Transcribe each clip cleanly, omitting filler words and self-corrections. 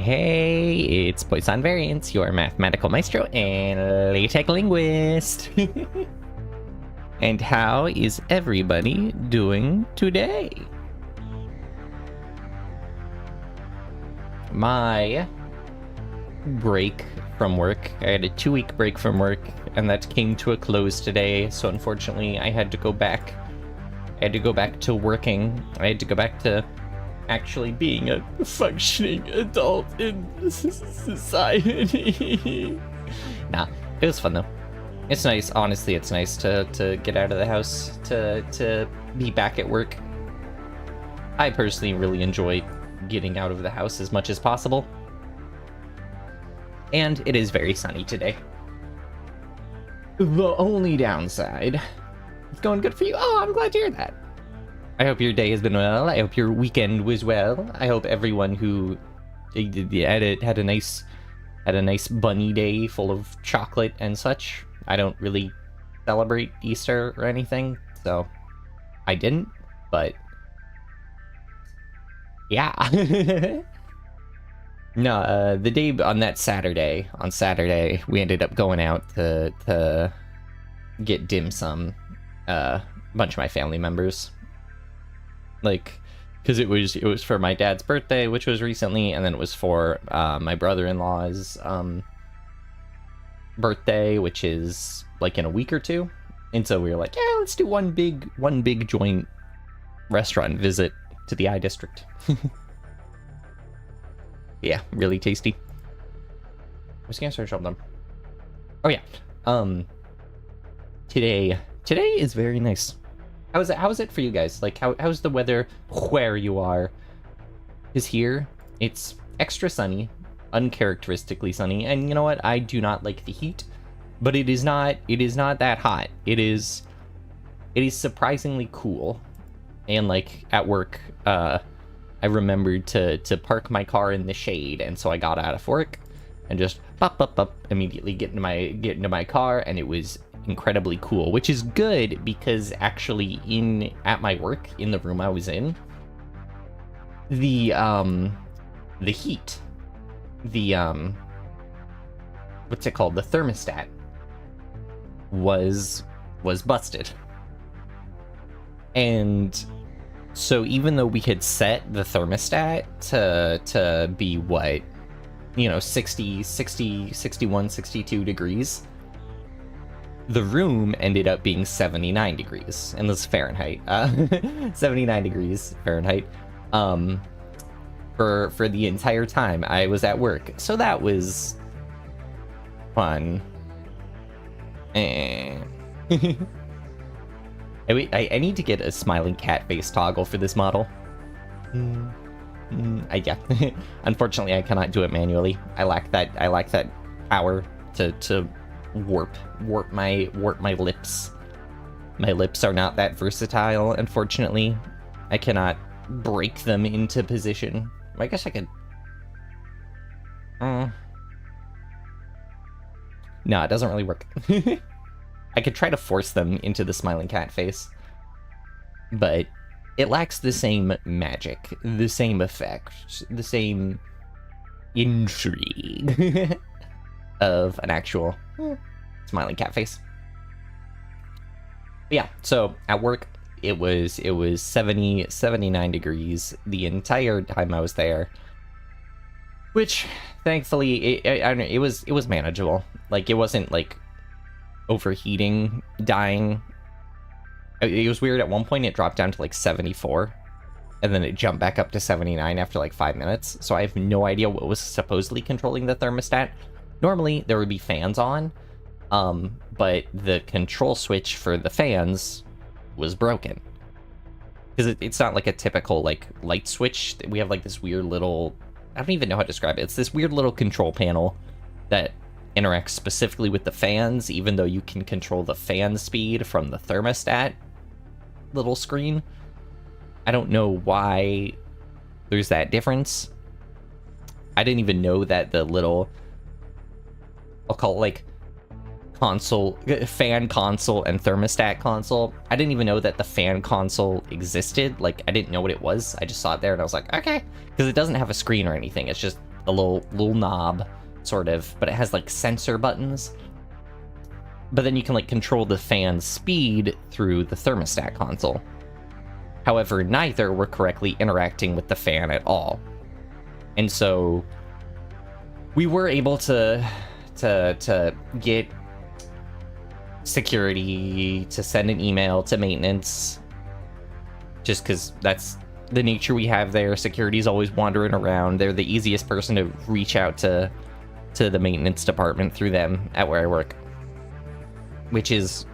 Hey, it's Poisson Variance, your mathematical maestro and LaTeX linguist. And how is everybody doing today? My break from work, I had a 2-week break from work, and that came to a close today, so unfortunately I had to go back. I had to go back to working. I had to go back to actually being a functioning adult in society. Nah, it was fun though. It's nice, honestly, it's nice to get out of the house, to be back at work. I personally really enjoy getting out of the house as much as possible. And it is very sunny today. The only downside, it's going good for you. Oh, I'm glad to hear that. I hope your day has been well. I hope your weekend was well. I hope everyone who had a nice bunny day full of chocolate and such. I don't really celebrate Easter or anything, so I didn't, but yeah. No, the day on that Saturday, we ended up going out to get dim sum, a bunch of my family members. Like, because it was for my dad's birthday, which was recently, and then it was for my brother-in-law's birthday, which is like in a week or two. And so we were like, yeah, let's do one big joint restaurant visit to the I District. Yeah, really tasty. I was gonna start showing them. Oh yeah. Today is very nice. How's it for you guys? Like, how's the weather where you are? Because here, it's extra sunny, uncharacteristically sunny, and you know what? I do not like the heat, but it is not that hot. It is surprisingly cool, and like at work, I remembered to park my car in the shade, and so I got out of work and just pop immediately get into my car, and it was incredibly cool, which is good because actually at my work in the room I was in, the heat, what's it called, the thermostat was busted. And so even though we had set the thermostat to be what, 60, 61, 62 degrees, the room ended up being 79 degrees, and this is Fahrenheit. 79 degrees Fahrenheit for the entire time I was at work. So that was fun. I need to get a smiling cat face toggle for this model. Yeah. Unfortunately, I cannot do it manually. I lack that power to warp my lips. My lips are not that versatile, unfortunately. I cannot break them into position. I guess I could. No, it doesn't really work. I could try to force them into the smiling cat face, but it lacks the same magic, the same effect, the same intrigue of an actual smiling cat face. But yeah, so at work it was 79 degrees the entire time I was there, which thankfully it was manageable. Like, it wasn't like overheating, dying. It was weird. At one point it dropped down to like 74, and then it jumped back up to 79 after like 5 minutes. So I have no idea what was supposedly controlling the thermostat. Normally there would be fans on, but the control switch for the fans was broken. Because it's not like a typical like light switch. We have like this weird little, I don't even know how to describe it. It's this weird little control panel that interacts specifically with the fans, even though you can control the fan speed from the thermostat little screen. I don't know why there's that difference. I didn't even know that the little, I'll call it like fan console and thermostat console. I didn't even know that the fan console existed. Like, I didn't know what it was. I just saw it there and I was like, okay, because it doesn't have a screen or anything. It's just the little knob, sort of, but it has like sensor buttons. But then you can like control the fan's speed through the thermostat console. However, neither were correctly interacting with the fan at all. And so we were able to get security to send an email to maintenance, just because that's the nature we have there. Security's always wandering around. They're the easiest person to reach out to the maintenance department through them at where I work, which is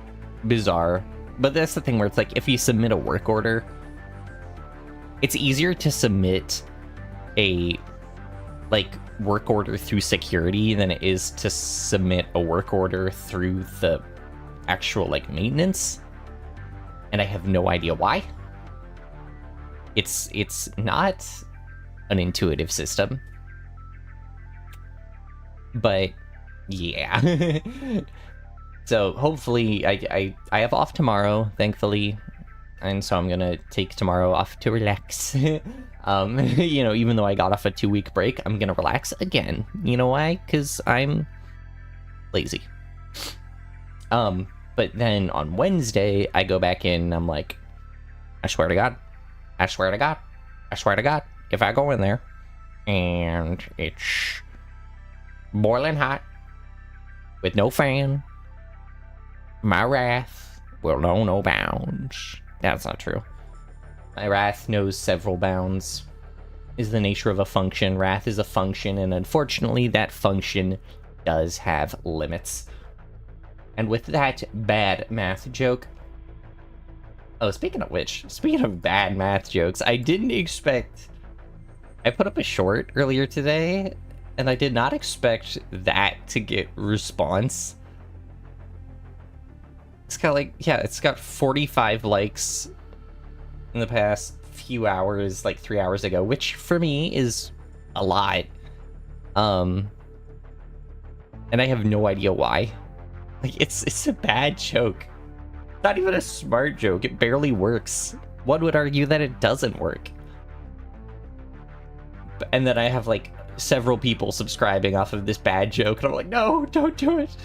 bizarre. But that's the thing where it's like, if you submit a work order, it's easier to submit a work order through security than it is to submit a work order through the actual maintenance. And I have no idea why. It's not an intuitive system. But yeah. So hopefully I have off tomorrow, thankfully. And so I'm gonna take tomorrow off to relax. Even though I got off a 2-week break, I'm gonna relax again. You know why? Because I'm lazy. But then on Wednesday, I go back in and I'm like, I swear to God, if I go in there and it's boiling hot with no fan, my wrath will know no bounds. That's not true. My wrath knows several bounds. Is the nature of a function. Wrath is a function, and unfortunately, that function does have limits. And with that bad math joke... Oh, speaking of bad math jokes, I didn't expect... I put up a short earlier today, and I did not expect that to get response. It's got it's got 45 likes in the past few hours, 3 hours ago, which for me is a lot. And I have no idea why. It's a bad joke. Not even a smart joke. It barely works. One would argue that it doesn't work. And then I have several people subscribing off of this bad joke, and I'm like, no, don't do it.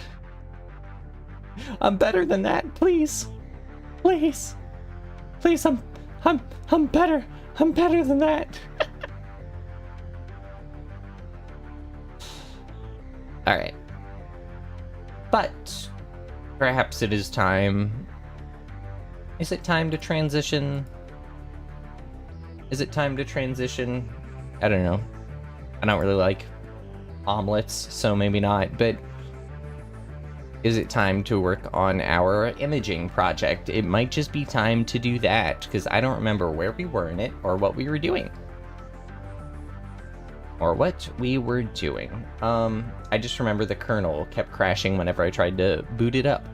I'm better than that, please. Please. Please, I'm better. I'm better than that. Alright. But perhaps it is time. Is it time to transition? Is it time to transition? I don't know. I don't really like omelets, so maybe not, but is it time to work on our imaging project? It might just be time to do that, because I don't remember where we were in it or what we were doing. I just remember the kernel kept crashing whenever I tried to boot it up.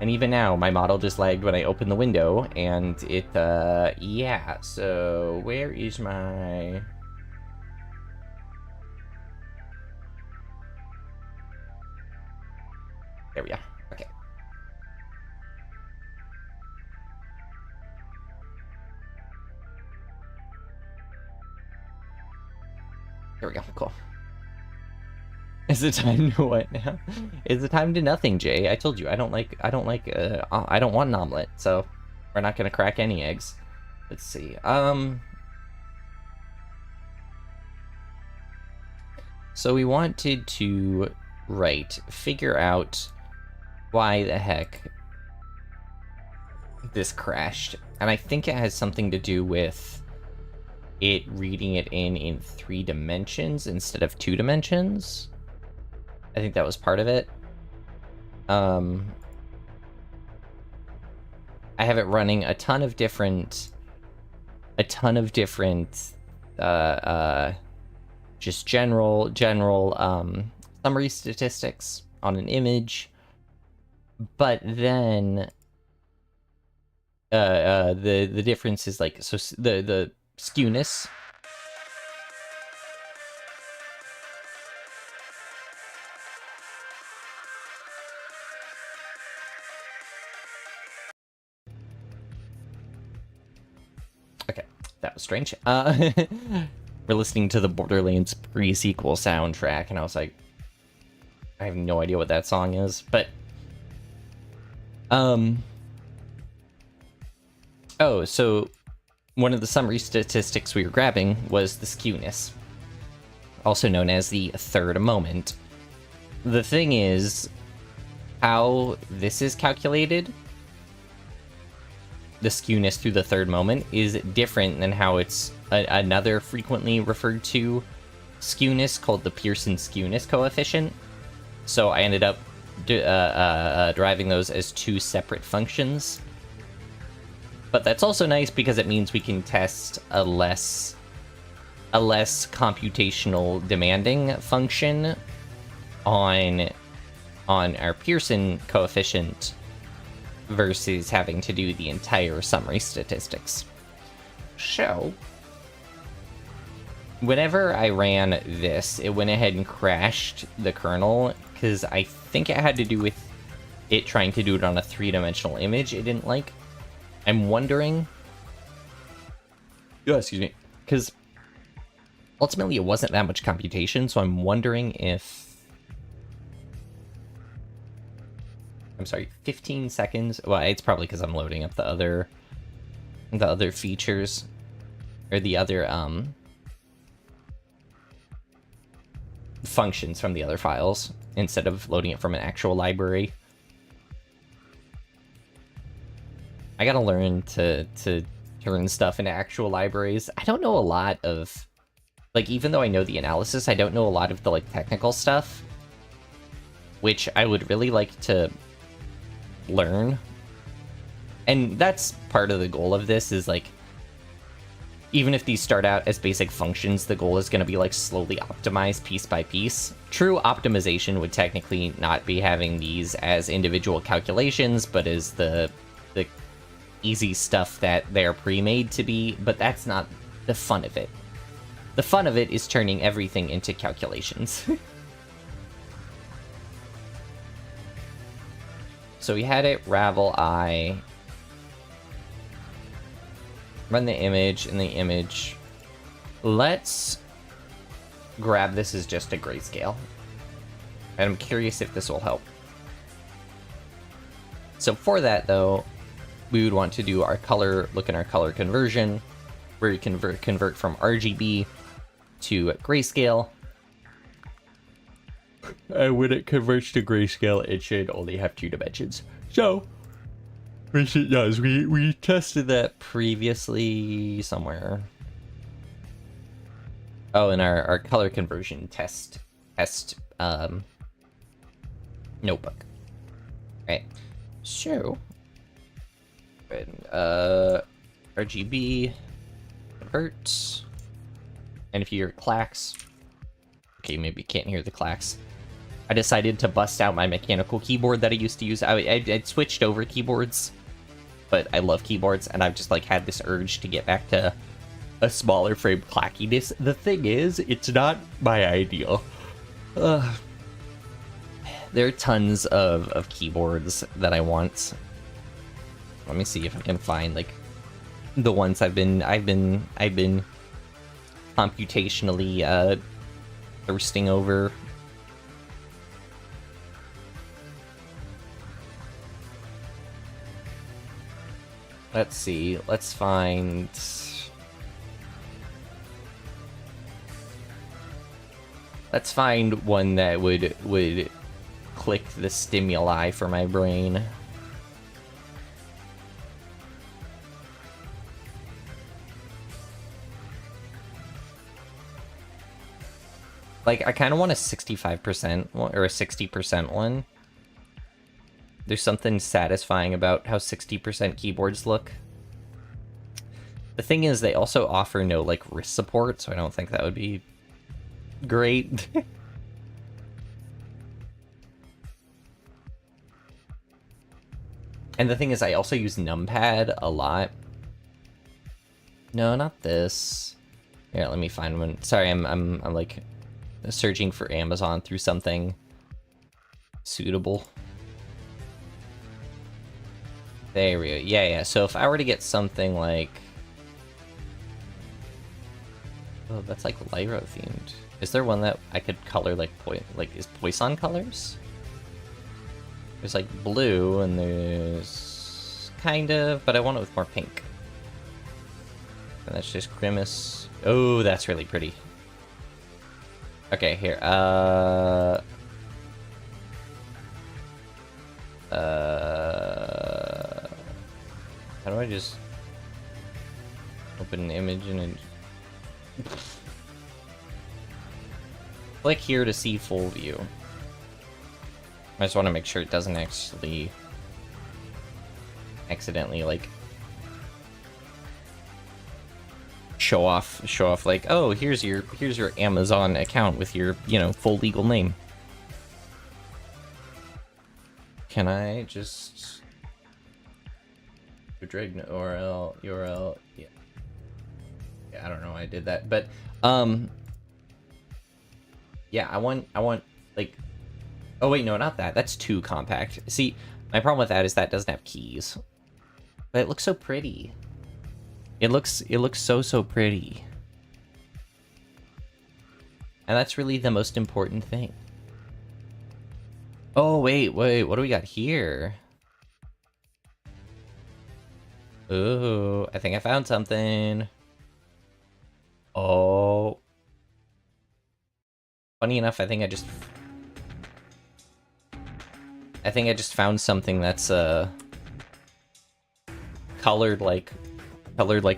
And even now, my model just lagged when I opened the window, and it, yeah, so where is my... There we are. Okay. There we go. Cool. Is it time to what now? Is it time to nothing, Jay? I told you I don't want an omelet, so we're not gonna crack any eggs. Let's see. So we wanted to figure out why the heck this crashed, and I think it has something to do with it reading it in 3 dimensions instead of 2 dimensions. I think that was part of it. I have it running a ton of different just general summary statistics on an image, but then the difference is the skewness. Okay, that was strange. we're listening to the Borderlands pre-sequel soundtrack, and I was like, I have no idea what that song is, but oh, so one of the summary statistics we were grabbing was the skewness, also known as the third moment. The thing is, how this is calculated, the skewness through the third moment, is different than how it's another frequently referred to skewness called the Poisson skewness coefficient. So I ended up deriving those as two separate functions. But that's also nice because it means we can test a less computational demanding function on our Poisson coefficient versus having to do the entire summary statistics. So, whenever I ran this, it went ahead and crashed the kernel, because I think it had to do with it trying to do it on a three-dimensional image it didn't like. I'm wondering... Oh, excuse me. Because ultimately it wasn't that much computation, so I'm wondering if... I'm sorry, 15 seconds? Well, it's probably because I'm loading up the other features, or the other functions from the other files, instead of loading it from an actual library. I gotta learn to turn stuff into actual libraries. I don't know a lot of, like, even though I know the analysis, I don't know a lot of the, like, technical stuff, which I would really like to learn. And that's part of the goal of this, is, like, even if these start out as basic functions, the goal is going to be, like, slowly optimized piece by piece. True optimization would technically not be having these as individual calculations, but as the easy stuff that they're pre-made to be, but that's not the fun of it. The fun of it is turning everything into calculations. So we had it ravel I, run the image, and the image. Let's grab this as just a grayscale. And I'm curious if this will help. So for that, though, we would want to do our color, look in our color conversion, where you convert from RGB to grayscale. And when it converts to grayscale, it should only have 2 dimensions. So, which it does. We tested that previously somewhere. Oh, in our color conversion test notebook. Right. So, RGB convert, and if you hear clacks, okay, maybe you can't hear the clacks. I decided to bust out my mechanical keyboard that I used to use. I'd switched over keyboards, but I love keyboards, and I've just, like, had this urge to get back to a smaller frame clackiness. The thing is, it's not my ideal. There are tons of keyboards that I want. Let me see if I can find, like, the ones I've been computationally thirsting over. Let's see. Let's find. Let's find one that would click the stimuli for my brain. Like, I kind of want a 65% or a 60% one. There's something satisfying about how 60% keyboards look. The thing is, they also offer no, like, wrist support, so I don't think that would be great. And the thing is, I also use numpad a lot. No, not this. Here, let me find one. Sorry, I'm like searching for Amazon through something suitable. There we go. Yeah. So if I were to get something like Oh, that's like Lyra themed. Is there one that I could color like is Poisson colors? There's like blue and there's kind of, but I want it with more pink. And that's just Grimace. Oh, that's really pretty. Okay, here. How do I just open an image and then click here to see full view? I just want to make sure it doesn't actually accidentally like show off like, oh, here's your Amazon account with your, you know, full legal name. Can I just drag URL? Yeah, I don't know why I did that, but yeah, I want like, oh wait, no, not that. That's too compact. See, my problem with that is that doesn't have keys, but it looks so pretty. It looks so pretty, and that's really the most important thing. Oh wait, what do we got here? Ooh, I think I found something. Oh, funny enough, I think I just found something that's colored like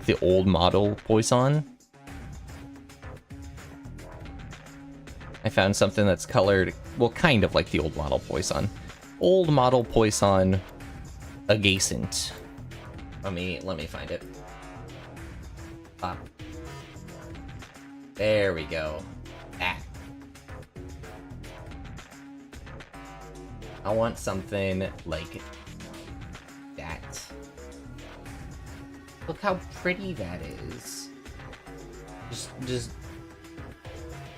the old model Poisson. I found something that's colored, well, kind of like the old model Poisson. Old model Poisson adjacent. Let me find it. Ah. There we go. Ah. I want something like that. Look how pretty that is. Just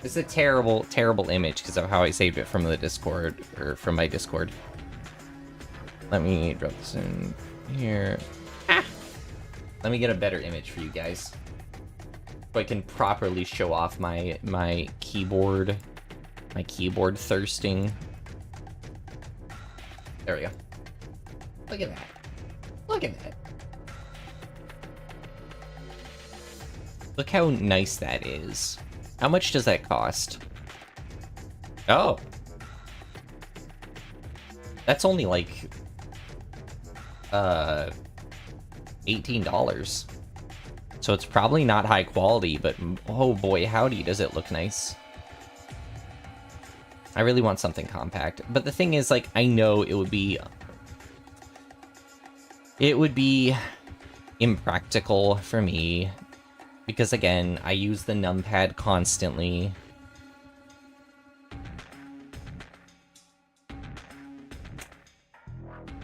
it's a terrible image because of how I saved it from the Discord, or from my Discord. Let me drop this in here. Ah! Let me get a better image for you guys, so I can properly show off my keyboard thirsting. There we go. Look at that. Look at that. Look how nice that is. How much does that cost? Oh. That's only like $18. So it's probably not high quality, but oh boy, howdy, does it look nice. I really want something compact. But the thing is, like, I know it would be impractical for me, because again, I use the numpad constantly.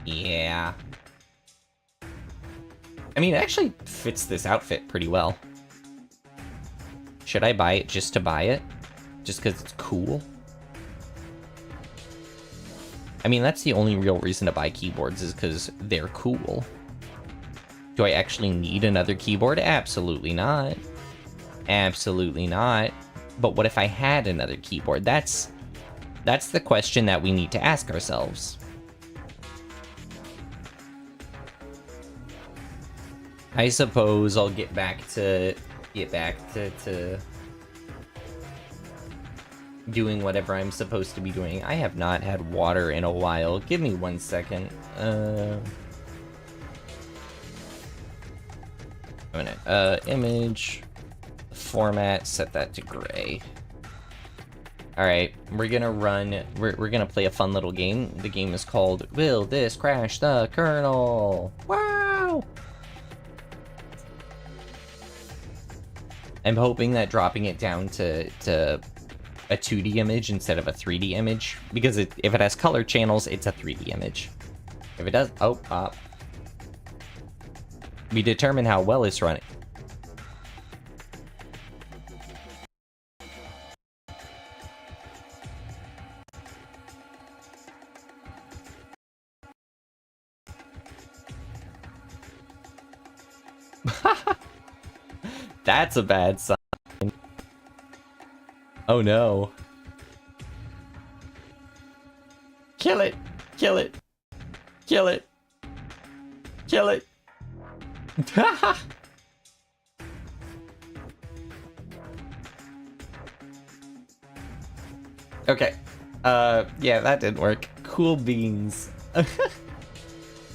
Yeah. I mean, it actually fits this outfit pretty well. Should I buy it just to buy it? Just because it's cool? I mean, that's the only real reason to buy keyboards, is because they're cool. Do I actually need another keyboard? Absolutely not. Absolutely not. But what if I had another keyboard? That's the question that we need to ask ourselves. I suppose I'll get back to doing whatever I'm supposed to be doing. I have not had water in a while. Give me 1 second. Image format, set that to gray. All right, we're gonna play a fun little game. The game is called Will This Crash the Kernel? Wow! I'm hoping that dropping it down to a 2D image instead of a 3D image, because if it has color channels, it's a 3D image. If it does, we determine how well it's running. That's a bad sign. Oh no. Kill it! Kill it! Kill it! Kill it! Okay. Yeah, that didn't work. Cool beans.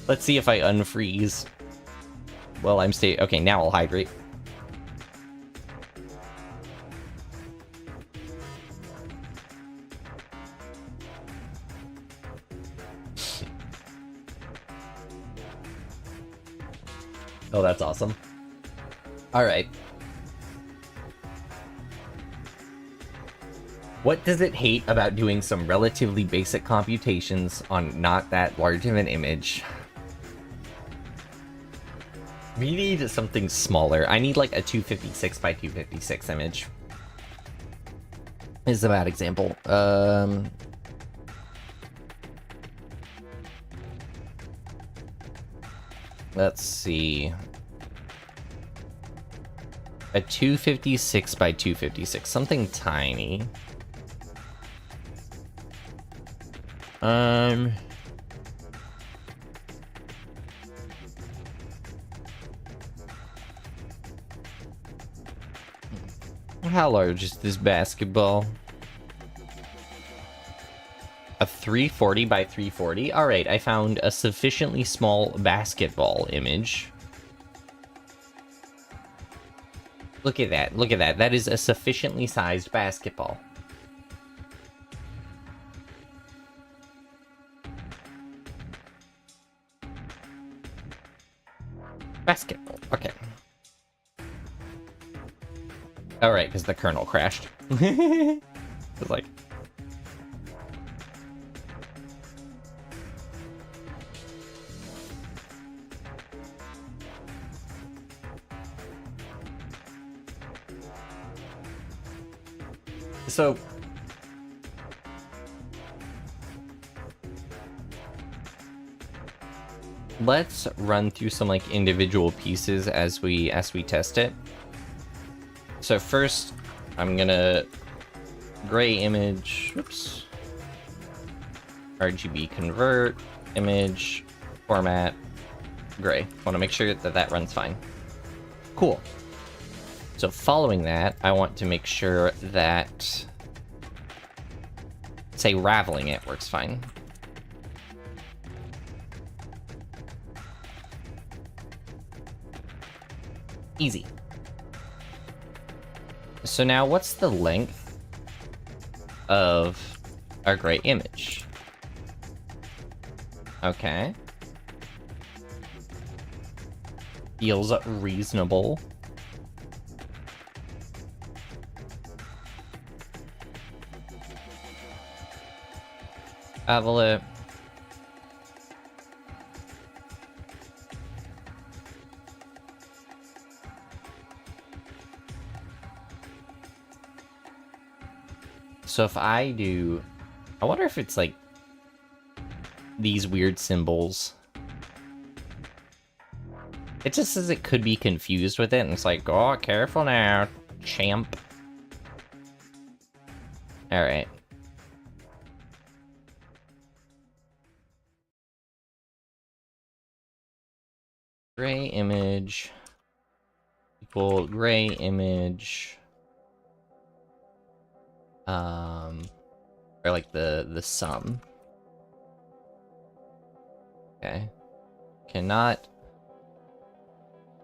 Let's see if I unfreeze. Well, I'm okay, now I'll hydrate. Oh, that's awesome. Alright. What does it hate about doing some relatively basic computations on not that large of an image? We need something smaller. I need like a 256 by 256 image. This is a bad example. Let's see. A 256 by 256, something tiny. How large is this basketball? A 340 by 340? Alright, I found a sufficiently small basketball image. Look at that, look at that. That is a sufficiently sized basketball. Basketball, okay. Alright, because the kernel crashed. It was like... So... let's run through some like individual pieces as we test it. So first, I'm gonna gray image, oops, RGB convert, image, format, gray. Want to make sure that that runs fine. Cool. So following that, I want to make sure that, say, raveling it works fine. Easy. So now what's the length of our gray image? Okay. Feels reasonable. Ravel it. So if I do... I wonder if it's like these weird symbols. It just says it could be confused with it, and it's like, oh, careful now, champ. Alright. Gray image equal gray image. Or like the sum. Okay. Cannot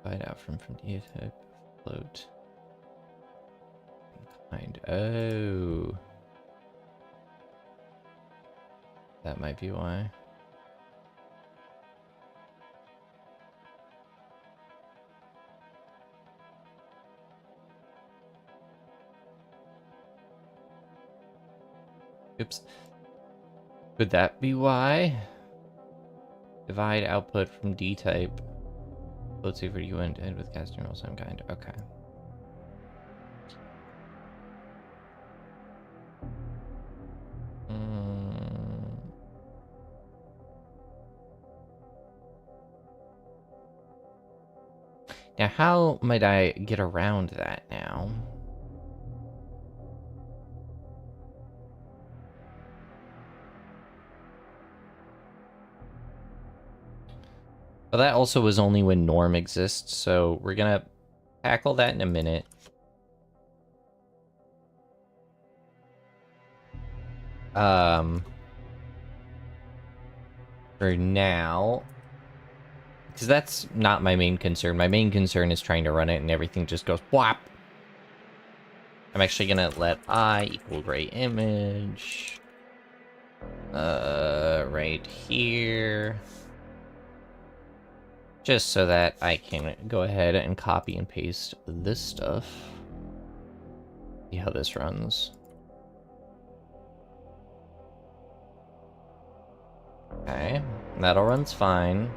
divide out from data type float. Kind. Oh. That might be why. Oops. Could that be why? Divide output from D type. Let's see if you went ahead with casting roll some kind. Okay. Now, how might I get around that now? But that also was only when norm exists, so we're gonna tackle that in a minute. For now, because that's not my main concern. My main concern is trying to run it and everything just goes whop. I'm actually gonna let I equal gray image. Right here. Just so that I can go ahead and copy and paste this stuff. See how this runs. Okay, that'll runs fine.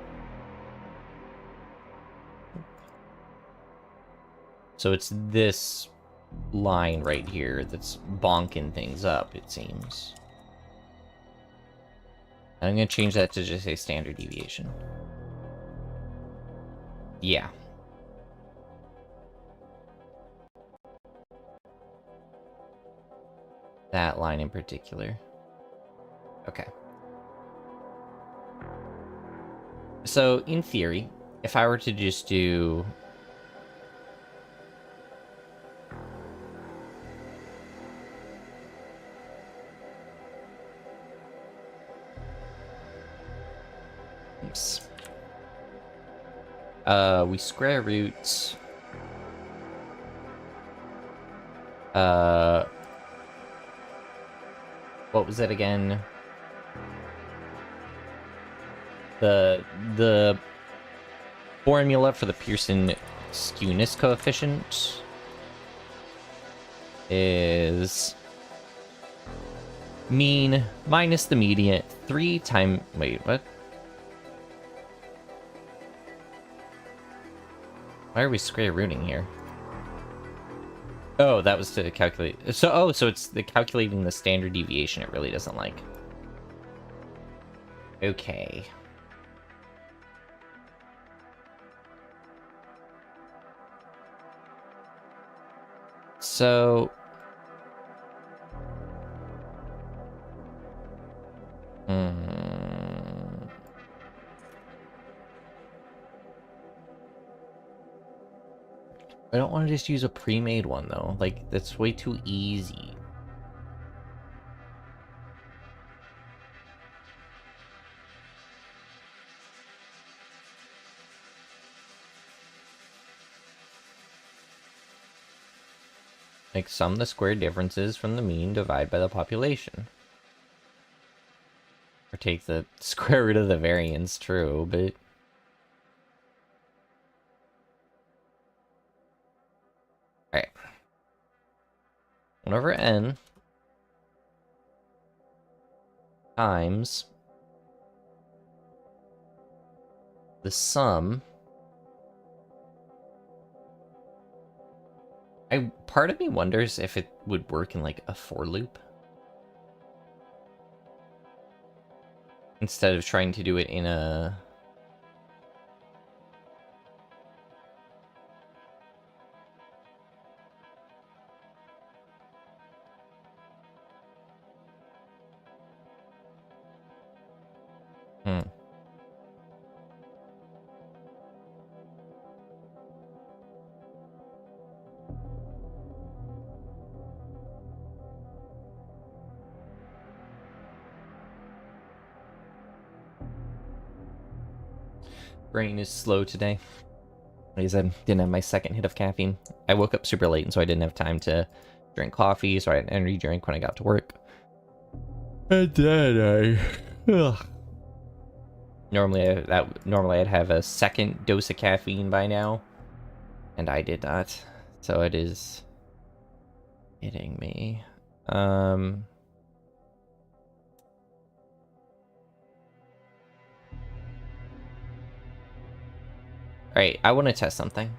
So it's this line right here that's bonking things up, it seems. I'm gonna change that to just a standard deviation. Yeah. That line in particular. Okay. So, in theory, if I were to just do... Oops. We square root... What was it again? The formula for the Pearson skewness coefficient is mean minus the median 3 times... Wait, what? Why are we square rooting here? Oh, that was to calculate... So it's the calculating the standard deviation it really doesn't like. Okay. So... I don't want to just use a pre-made one, though. Like, that's way too easy. Like, sum the square differences from the mean, divide by the population. Or take the square root of the variance, true, but... Alright. 1 over n times the sum... Part of me wonders if it would work in, like, a for loop. Instead of trying to do it in a... Brain is slow today. Like I said, didn't have my second hit of caffeine. I woke up super late, and so I didn't have time to drink coffee, so I had an energy drink when I got to work. And then Normally I'd have a second dose of caffeine by now, and I did not. So it is hitting me. Alright, I want to test something.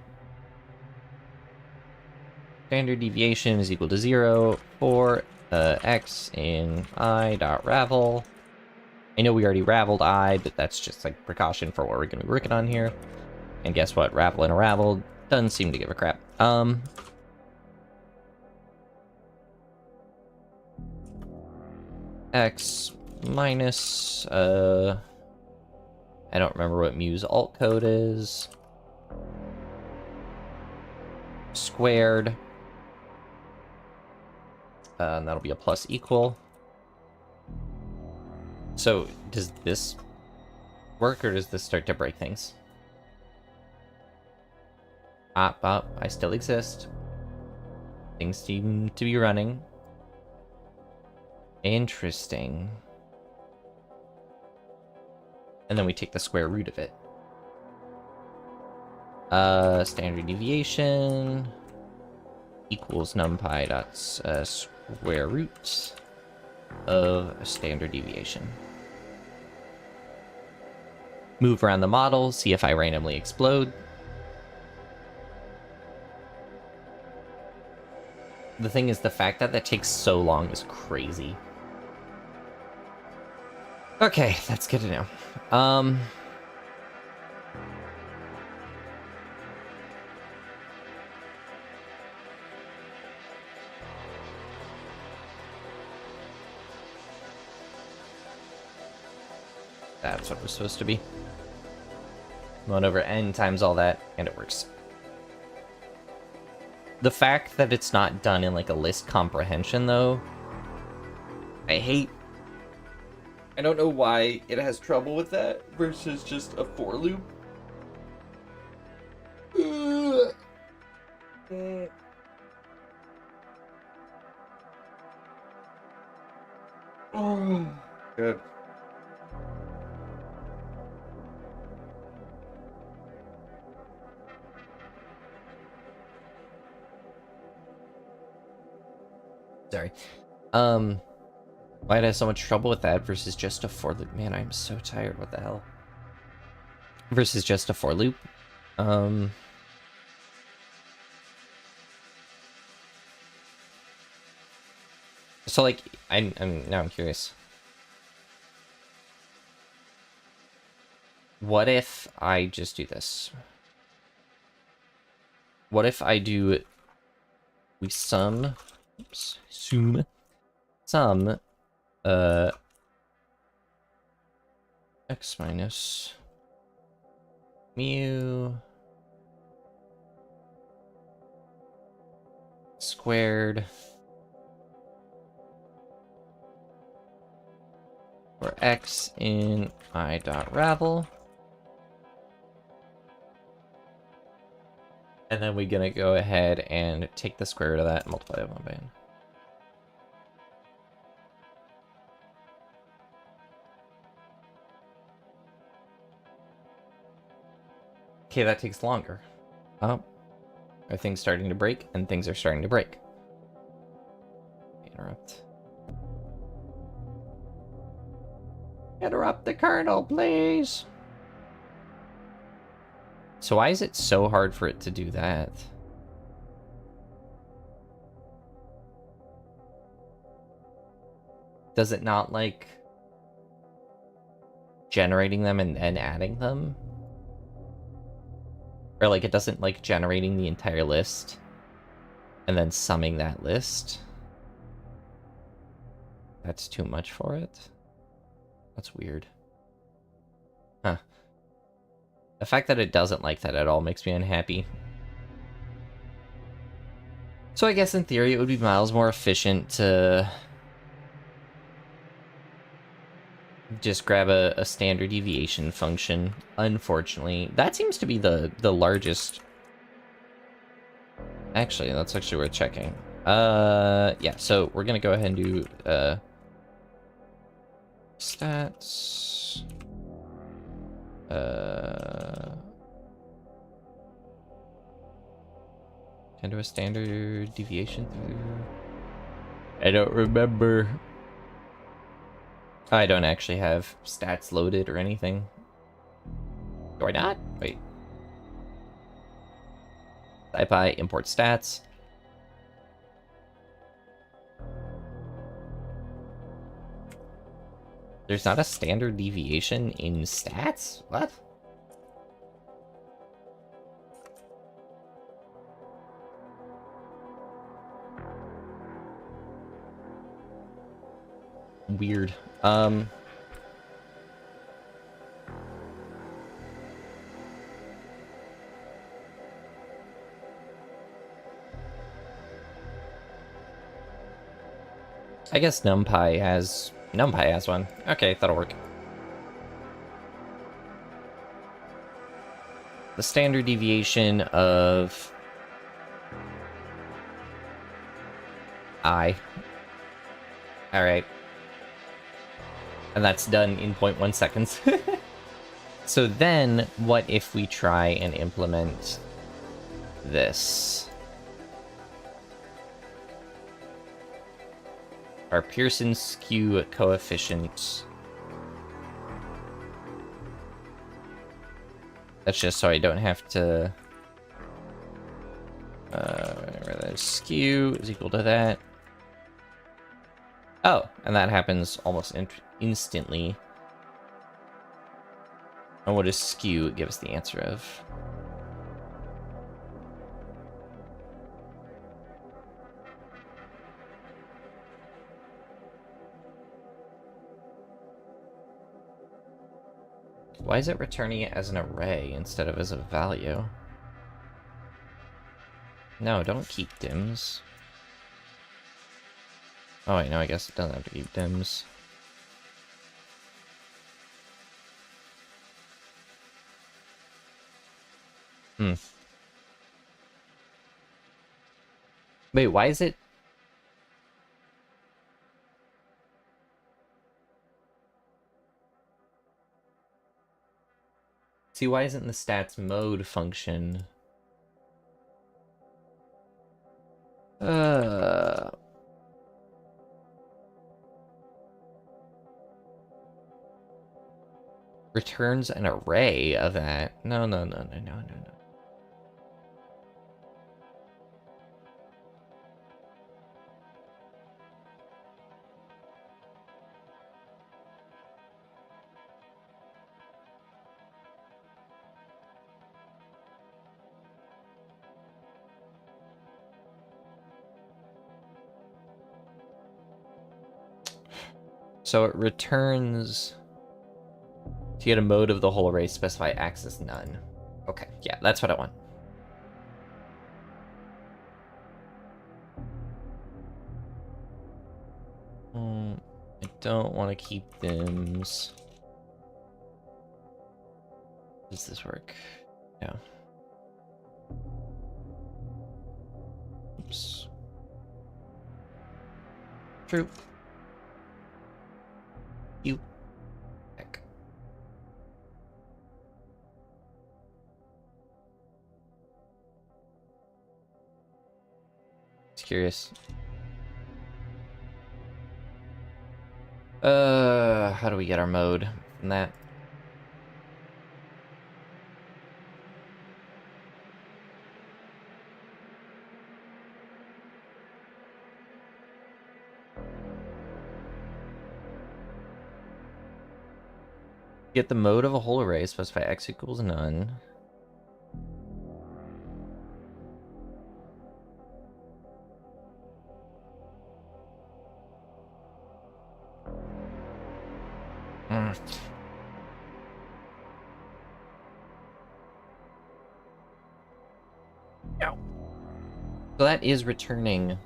Standard deviation is equal to 0 for x in I dot ravel. I know we already raveled I, but that's just like precaution for what we're going to be working on here. And guess what? Ravel and a ravel doesn't seem to give a crap. X minus I don't remember what Mu's alt code is. Squared. And that'll be a plus equal. So, does this work, or does this start to break things? I still exist. Things seem to be running. Interesting. And then we take the square root of it. Standard deviation equals numpy dot square root of a standard deviation. Move around the model, see if I randomly explode. The thing is, the fact that that takes so long is crazy. Okay, that's good to know. That's what it was supposed to be. 1 over n times all that, and it works. The fact that it's not done in like a list comprehension, though, I hate. I don't know why it has trouble with that versus just a for loop. Oh, good. Sorry. Why did I have so much trouble with that versus just a for loop? Man, I'm so tired. What the hell? Versus just a for loop. So like, now I'm curious. What if I just do this? What if I do, we sum x minus mu squared for x in I dot ravel. And then we're gonna go ahead and take the square root of that and multiply it 1 by n. Okay, that takes longer. Oh, are things starting to break? And things are starting to break. Interrupt. Interrupt the kernel, please. So why is it so hard for it to do that? Does it not like generating them and then adding them? Or like it doesn't like generating the entire list and then summing that list? That's too much for it? That's weird. Huh. The fact that it doesn't like that at all makes me unhappy. So I guess in theory it would be miles more efficient to just grab a standard deviation function. Unfortunately, that seems to be the largest. Actually, that's actually worth checking. Yeah, so we're gonna go ahead and do stats. Can do a standard deviation through. I don't remember. I don't actually have stats loaded or anything. Do I not? Wait. SciPy import stats. There's not a standard deviation in stats? What? Weird. I guess NumPy has one. Okay, that'll work. The standard deviation of I. Alright. And that's done in 0.1 seconds. So then, what if we try and implement this? Our Pearson skew coefficient. That's just so I don't have to... skew is equal to that. Oh, and that happens almost instantly. And what does skew give us the answer of? Why is it returning it as an array instead of as a value? No, don't keep dims. Oh wait, no, I guess it doesn't have to keep dims. Wait, why is it... See, why isn't the stats mode function? Returns an array of that. No. So it returns... To get a mode of the whole array, specify axis none. Okay, yeah, that's what I want. I don't want to keep dims. Does this work? Yeah. Oops. True. You. Heck. Just curious. How do we get our mode from that? Get the mode of a whole array, specify x equals none. No. So that is returning.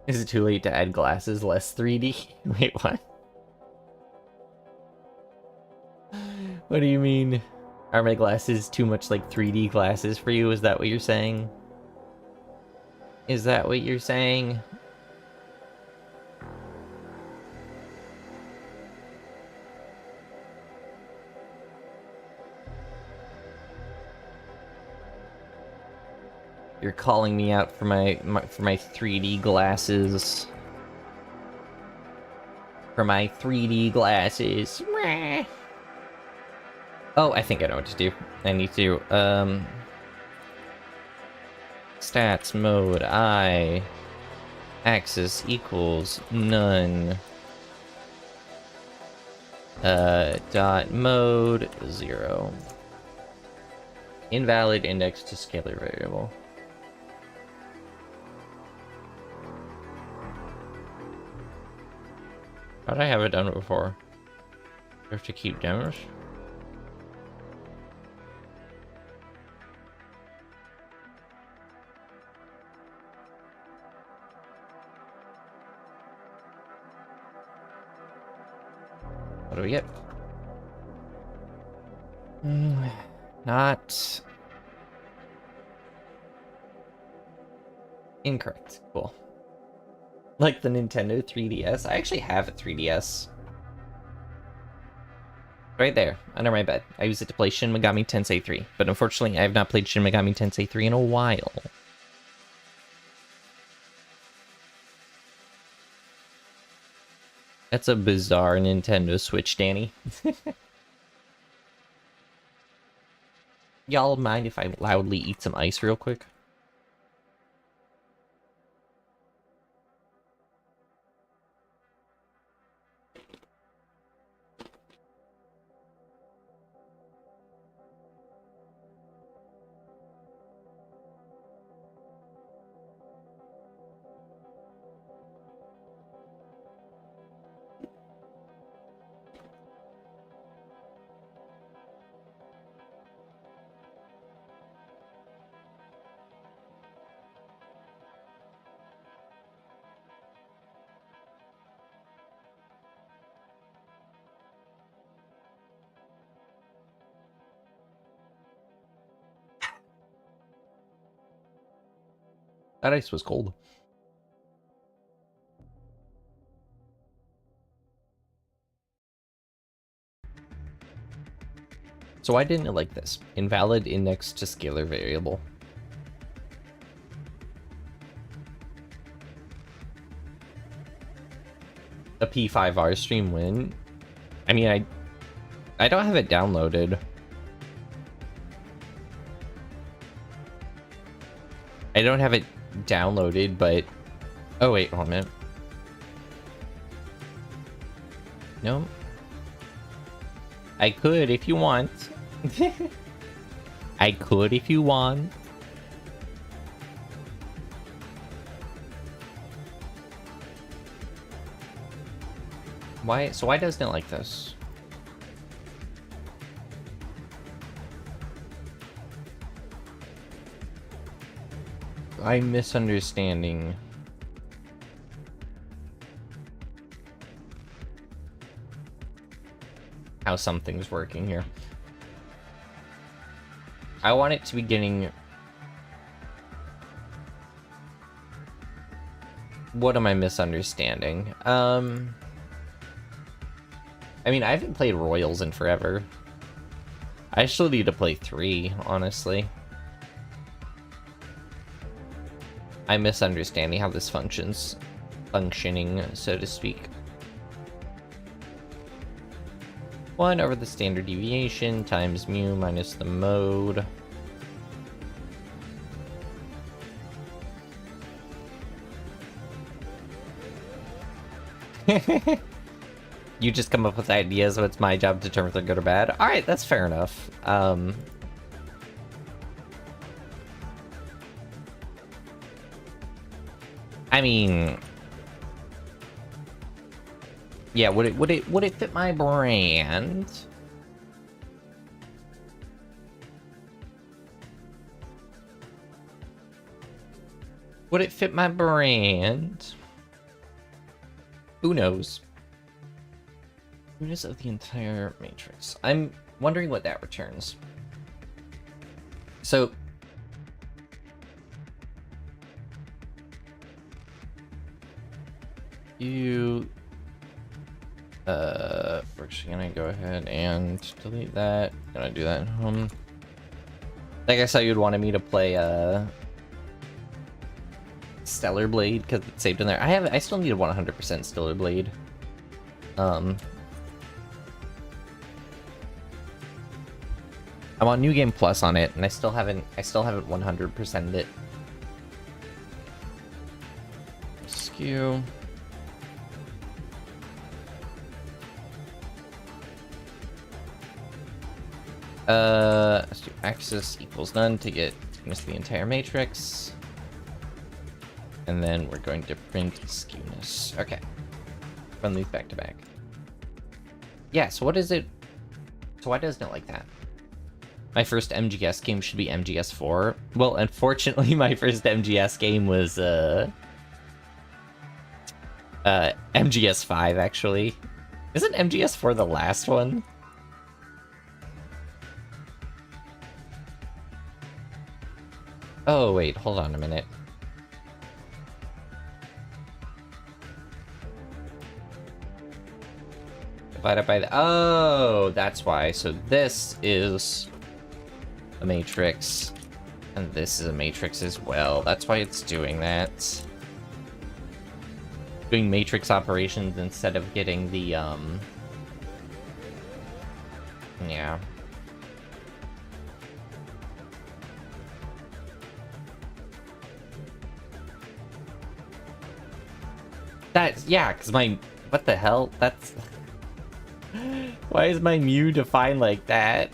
Is it too late to add glasses less 3D? Wait, what? What do you mean? Are my glasses too much like 3D glasses for you? Is that what you're saying? Is that what you're saying? You're calling me out for my 3D glasses. For my 3D glasses. Oh, I think I know what to do. I need to, stats mode I axis equals none. Dot mode 0. Invalid index to scalar variable. How'd I have it done before? Do I have to keep dims? What do we get? Not incorrect. Cool. Like the Nintendo 3DS. I actually have a 3DS. Right there, under my bed. I use it to play Shin Megami Tensei 3. But unfortunately, I have not played Shin Megami Tensei 3 in a while. That's a bizarre Nintendo Switch, Danny. Y'all mind if I loudly eat some ice real quick? That ice was cold. So why didn't it like this? Invalid index to scalar variable. A P5R stream win. I mean, I don't have it downloaded. I don't have it downloaded, but... Oh, wait, hold on a minute. No. I could if you want. I could if you want. Why? So why doesn't it like this? I'm misunderstanding. How something's working here. I want it to be getting... What am I misunderstanding? I mean, I haven't played Royals in forever. I still need to play 3, honestly. I'm misunderstanding how this functions. Functioning, so to speak. 1 over the standard deviation times mu minus the mode. You just come up with ideas, so it's my job to determine if they're good or bad. Alright, that's fair enough. I mean... Yeah, would it fit my brand? Would it fit my brand? Who knows? Units of the entire matrix. I'm wondering what that returns. So you we're actually gonna go ahead and delete that. Gonna do that at home. Like I saw you'd wanted me to play Stellar Blade because it's saved in there. I still need a 100% Stellar Blade. I'm on New Game Plus on it, and I still haven't 100%ed it. Skew. Let's do axis equals none to get skewness of the entire matrix. And then we're going to print skewness. Okay. Run these back to back. Yeah, so what is it? So why doesn't it like that? My first MGS game should be MGS 4. Well, unfortunately, my first MGS game was MGS 5, actually. Isn't MGS4 the last one? Oh, wait, hold on a minute. Divided by the... Oh, that's why. So this is a matrix. And this is a matrix as well. That's why it's doing that. Doing matrix operations instead of getting the, yeah. That's, yeah, because my... What the hell? That's... Why is my mu defined like that?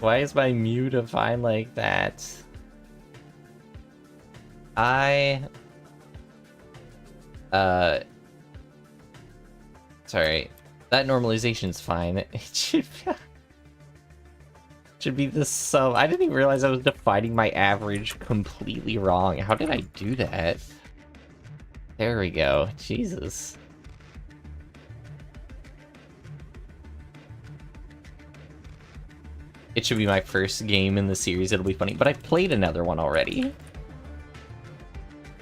Why is my mu defined like that? Sorry. That normalization's fine. It should be the sum. I didn't even realize I was defining my average completely wrong. How did I do that? There we go. Jesus. It should be my first game in the series. It'll be funny. But I played another one already.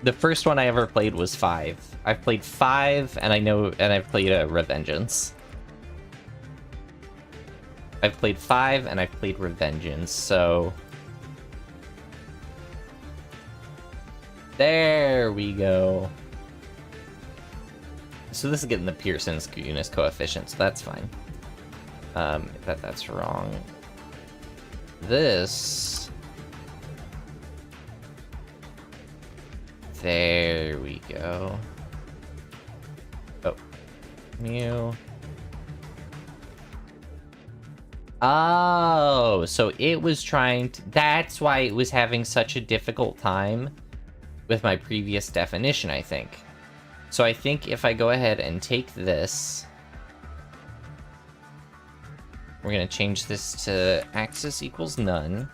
The first one I ever played was 5. I've played 5, and I've played Revengeance. I've played 5, and I've played Revengeance, so... There we go. So this is getting the Pearson skewness coefficient, so that's fine. That's wrong. This... There we go. Oh. Mu. Oh, so it was trying to... That's why it was having such a difficult time with my previous definition, I think. So I think if I go ahead and take this... We're going to change this to axis equals none.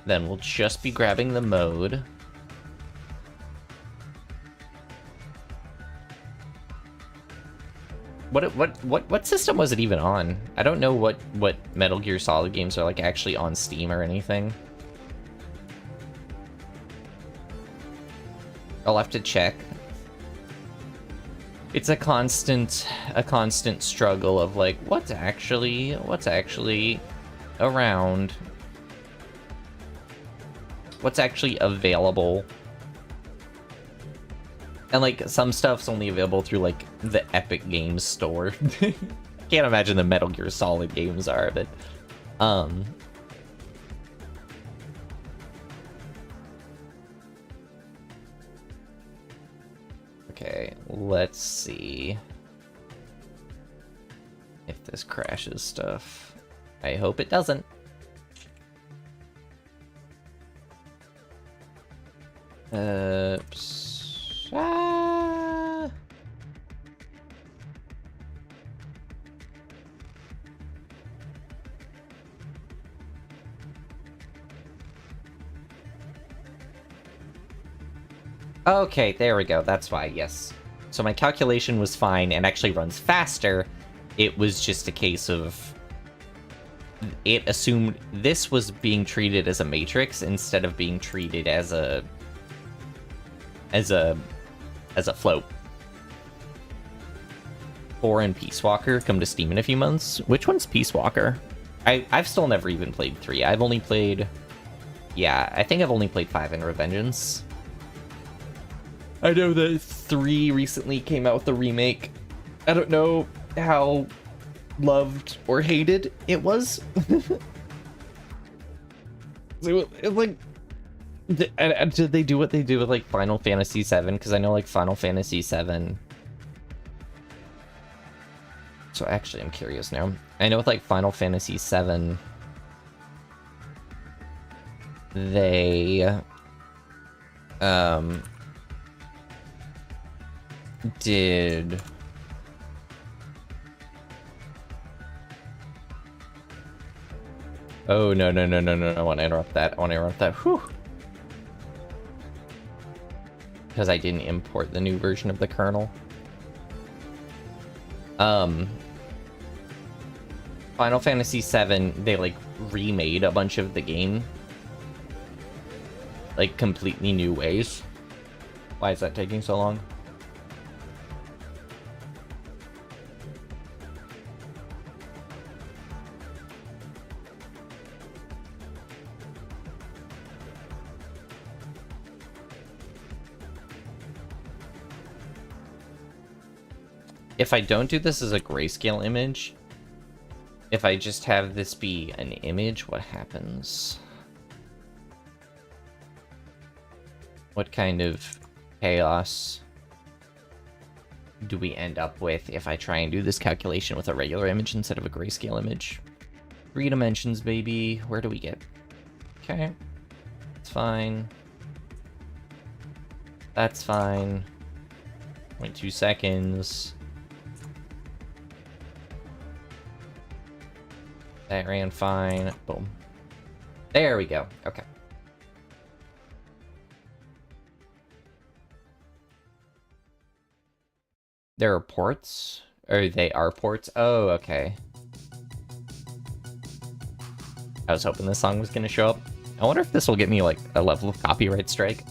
Then we'll just be grabbing the mode. What system was it even on? I don't know what Metal Gear Solid games are like actually on Steam or anything. I'll have to check. It's a constant struggle of like what's actually around. What's actually available. And, like, some stuff's only available through, like, the Epic Games store. I can't imagine the Metal Gear Solid games are, but... Okay, let's see... if this crashes stuff. I hope it doesn't. Oops. Okay, there we go. That's why, yes. So my calculation was fine and actually runs faster. It was just a case of... It assumed this was being treated as a matrix instead of being treated as a float. 4 and Peace Walker come to Steam in a few months. Which one's Peace Walker? I've still never even played 3. I've only played... Yeah, I think I've only played 5 in Revengeance. I know that 3 recently came out with a remake. I don't know how loved or hated it was. So, like... Did they do what they do with, like, Final Fantasy VII? Because I know, like, Final Fantasy VII... So, actually, I'm curious now. I know with, like, Final Fantasy VII... They... did... Oh, no. I want to interrupt that. Whew. because I didn't import the new version of the kernel. Final Fantasy VII, they like remade a bunch of the game, like completely new ways. Why is that taking so long? If I don't do this as a grayscale image, if I just have this be an image, what happens? What kind of chaos do we end up with if I try and do this calculation with a regular image instead of a grayscale image? 3 dimensions, baby. Where do we get? Okay. It's fine. That's fine. 0.2 seconds. That ran fine. Boom. There we go. Okay. There are ports? Or they are ports? Oh, okay. I was hoping this song was going to show up. I wonder if this will get me, like, a level of copyright strike.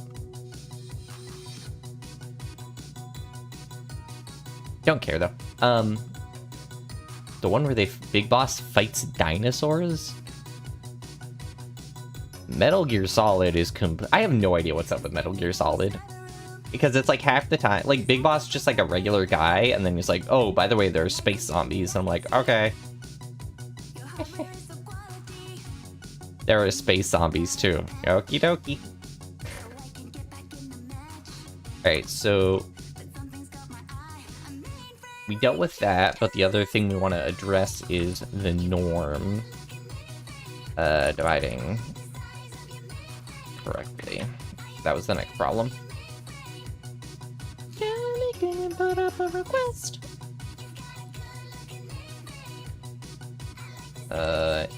Don't care, though. The one where Big Boss fights dinosaurs? Metal Gear Solid is I have no idea what's up with Metal Gear Solid. Because it's like half the time, like Big Boss just like a regular guy, and then he's like, oh, by the way, there are space zombies. And I'm like, okay. There are space zombies too. Okie dokie. Alright, so we dealt with that, but the other thing we want to address is the norm. Dividing correctly. That was the next problem. Can put up a request.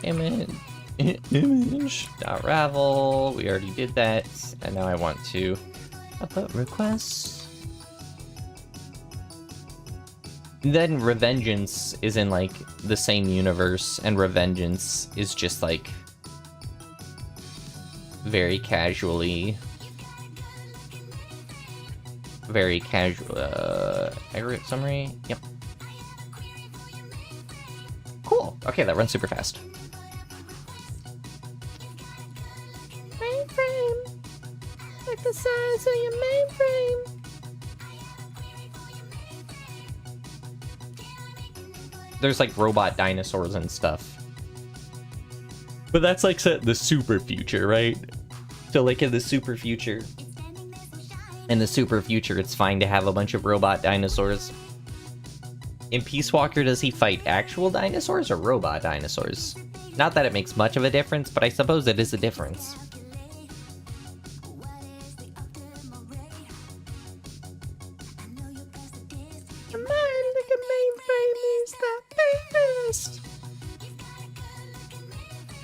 Image.ravel. We already did that, and now I want to upload requests. Then Revengeance is in, like, the same universe, and Revengeance is just, like, very casually... Very casual, aggregate summary, yep. Cool, okay, that runs super fast. Mainframe! Like the size of your mainframe! There's like robot dinosaurs and stuff. But that's like set in the super future, right? So like in the super future, it's fine to have a bunch of robot dinosaurs. In Peace Walker, does he fight actual dinosaurs or robot dinosaurs? Not that it makes much of a difference, but I suppose it is a difference.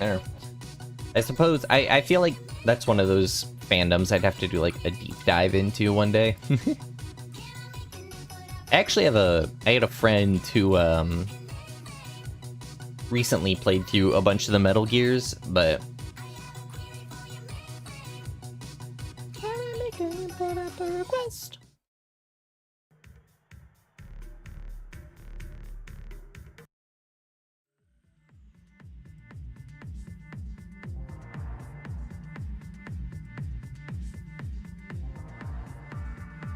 I don't know. I suppose, I feel like that's one of those fandoms I'd have to do like a deep dive into one day. I actually have I had a friend who recently played through a bunch of the Metal Gears, but can I make a put up a request?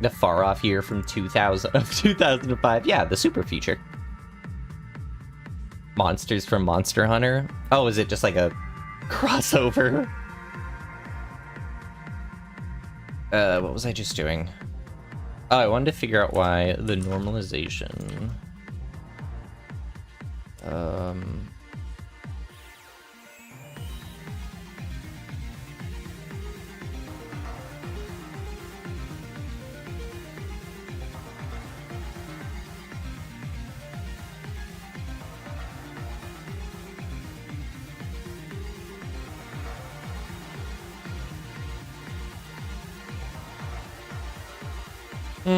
The far off year from 2005. Yeah, the super future. Monsters from Monster Hunter. Oh, is it just like a crossover? What was I just doing? Oh, I wanted to figure out why the normalization. Alright,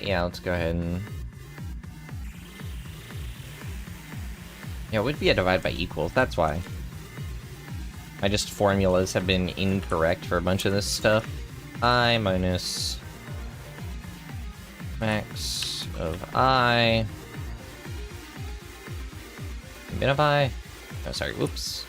yeah, let's go ahead and... Yeah, it would be a divide by equals, that's why. My just formulas have been incorrect for a bunch of this stuff. I minus max of I. Min of I. Oh, sorry, whoops.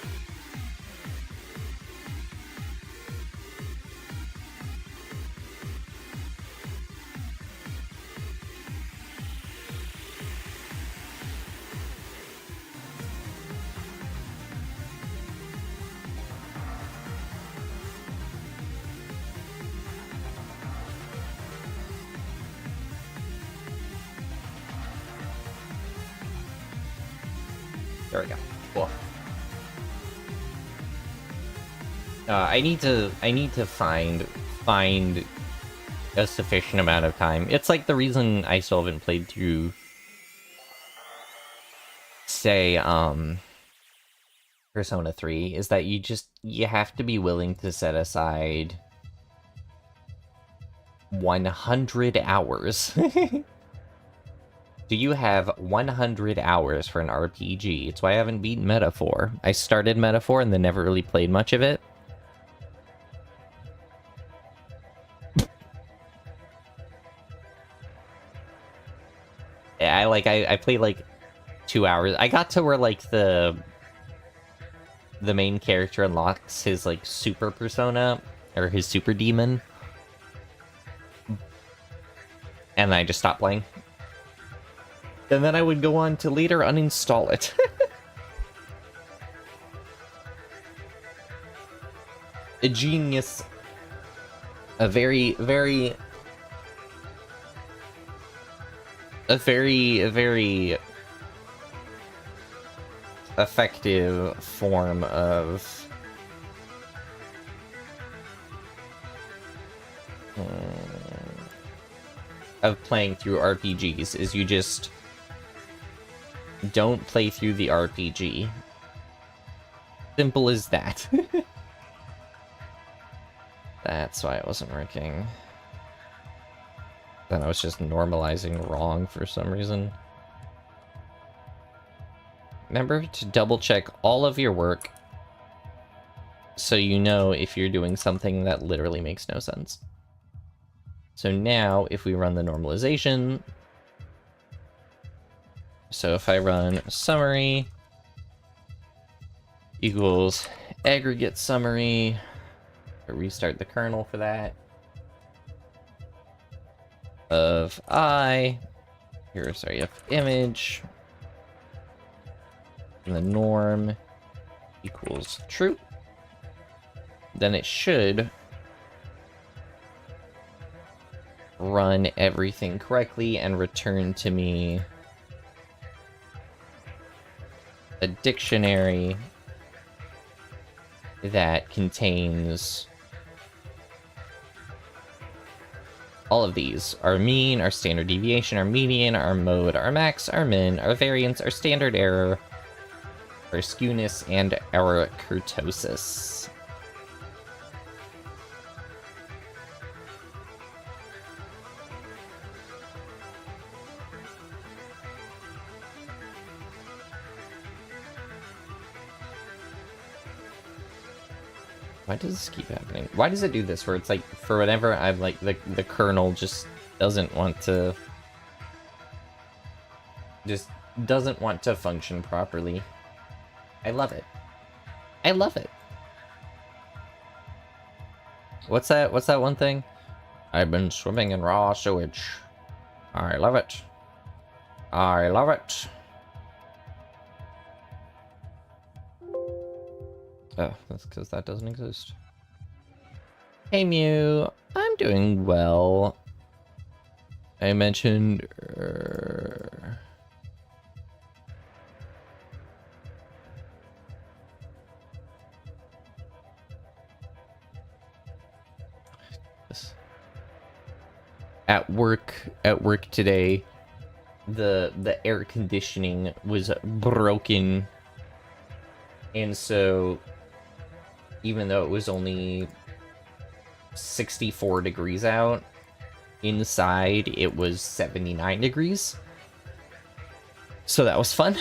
There we go. Cool. I need to find a sufficient amount of time. It's like the reason I still haven't played through, say, Persona 3, is that you have to be willing to set aside 100 hours. Do you have 100 hours for an RPG? It's why I haven't beaten Metaphor. I started Metaphor and then never really played much of it. I played like 2 hours. I got to where like the main character unlocks his like super persona or his super demon. And then I just stopped playing. And then I would go on to later uninstall it. A genius. A very effective form of playing through RPGs is you just don't play through the RPG. Simple as that. That's why it wasn't working. Then I was just normalizing wrong for some reason. Remember to double check all of your work so you know if you're doing something that literally makes no sense. So now, if we run the normalization, so if I run summary equals aggregate summary, or restart the kernel for that, of I, here's our image, and the norm equals true, then it should run everything correctly and return to me a dictionary that contains all of these. Our mean, our standard deviation, our median, our mode, our max, our min, our variance, our standard error, our skewness, and our kurtosis. Why does this keep happening? Why does it do this where it's like, for whenever I'm like, the kernel just doesn't want to... just doesn't want to function properly. I love it. I love it. What's that one thing? I've been swimming in raw sewage. I love it. I love it. Oh, that's because that doesn't exist. Hey Mew, I'm doing well. I mentioned... at work today, the air conditioning was broken, and so even though it was only 64 degrees out, inside it was 79 degrees. So that was fun.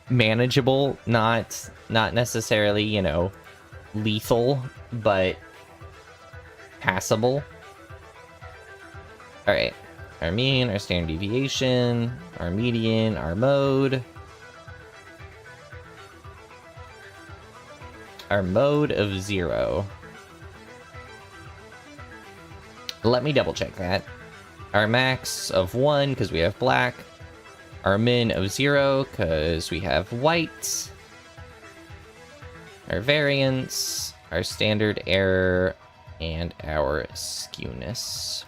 Manageable, not necessarily, you know, lethal, but passable. All right, our mean, our standard deviation, our median, our mode. Our mode of 0. Let me double check that. Our max of 1, because we have black. Our min of 0, because we have white. Our variance, our standard error, and our skewness.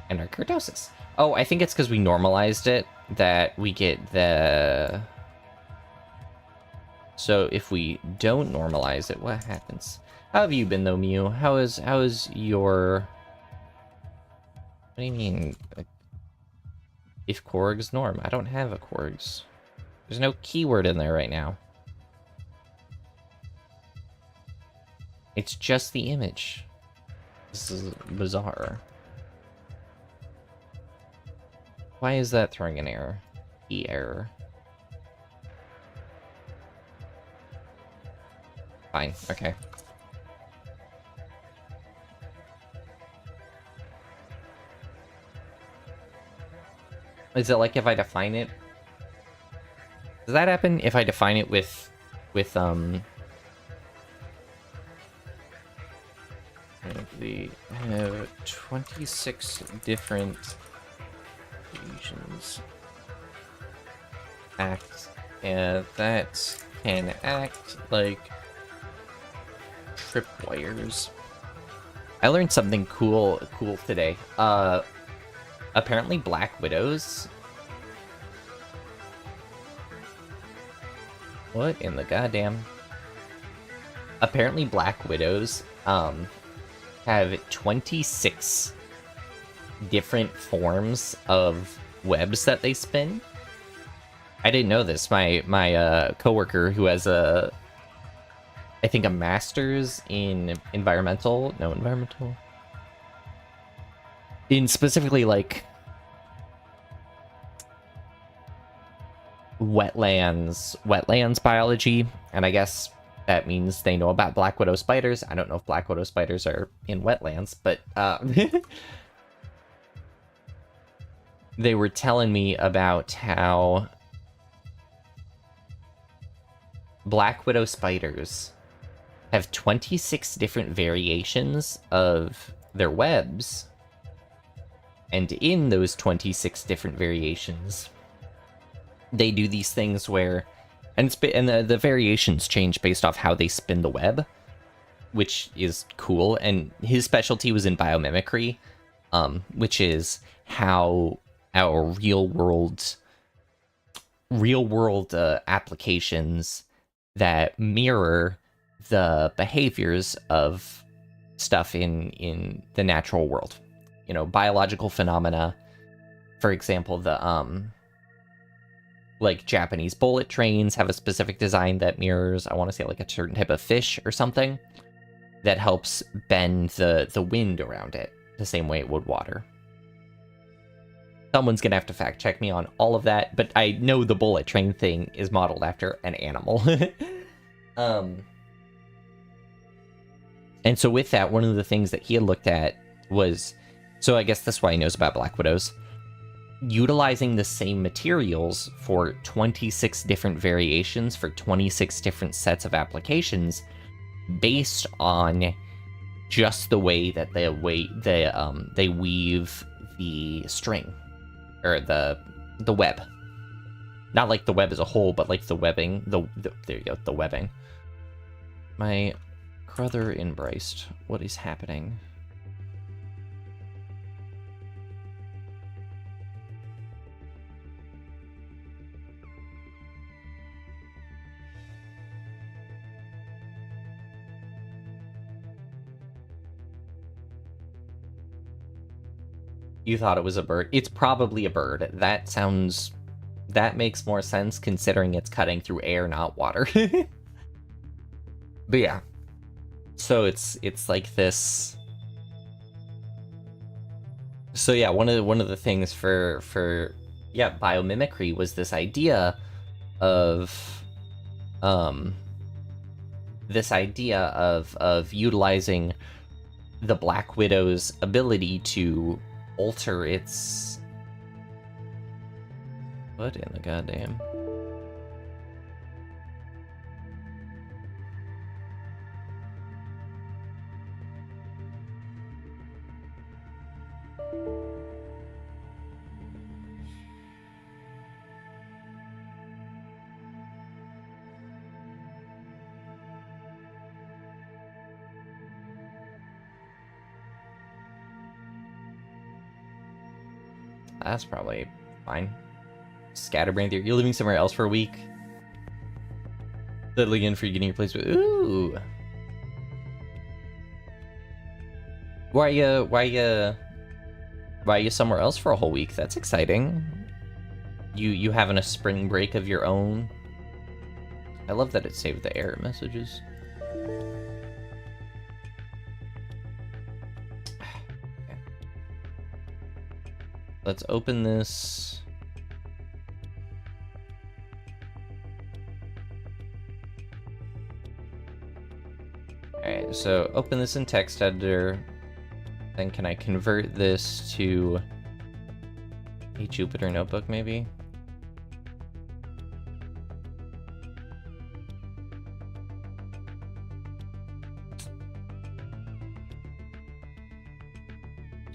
And our kurtosis. Oh, I think it's because we normalized it that we get the... So if we don't normalize it, what happens? How have you been though, Mew? How is your... What do you mean? If Korg's norm? I don't have a Korg's. There's no keyword in there right now. It's just the image. This is bizarre. Why is that throwing an error? Key error. Fine, okay. Is it like if I define it? Does that happen if I define it with we have 26 different regions act, and that can act like tripwires. I learned something cool today. Apparently Black Widows. What in the goddamn? Apparently Black Widows have 26 different forms of webs that they spin. I didn't know this. My coworker who has I think a master's in environmental, in specifically like wetlands biology, and I guess that means they know about Black Widow spiders. I don't know if Black Widow spiders are in wetlands, but they were telling me about how Black Widow spiders have 26 different variations of their webs. And in those 26 different variations, they do these things where... And the variations change based off how they spin the web, which is cool. And his specialty was in biomimicry, which is how our real-world applications that mirror the behaviors of stuff in the natural world. You know, biological phenomena. For example, the like Japanese bullet trains have a specific design that mirrors, I want to say, like a certain type of fish or something that helps bend the wind around it the same way it would water. Someone's gonna have to fact check me on all of that, but I know the bullet train thing is modeled after an animal. And so with that, one of the things that he had looked at was, so I guess that's why he knows about Black Widows, utilizing the same materials for 26 different variations for 26 different sets of applications based on just the way that they weave the string or the web. Not like the web as a whole, but like the webbing. There you go, the webbing. My brother embraced. What is happening? You thought it was a bird. It's probably a bird. That makes more sense considering it's cutting through air, not water. But yeah. So it's like this. So yeah, one of the things for biomimicry was this idea of utilizing the Black Widow's ability to alter its... What in the goddamn... That's probably fine. Scatterbrain theory. You're living somewhere else for a week. Settling in for you getting your place with... Ooh! Why are you somewhere else for a whole week? That's exciting. You having a spring break of your own? I love that it saved the error messages. Let's open this. Alright, so open this in text editor. Then can I convert this to a Jupyter notebook maybe?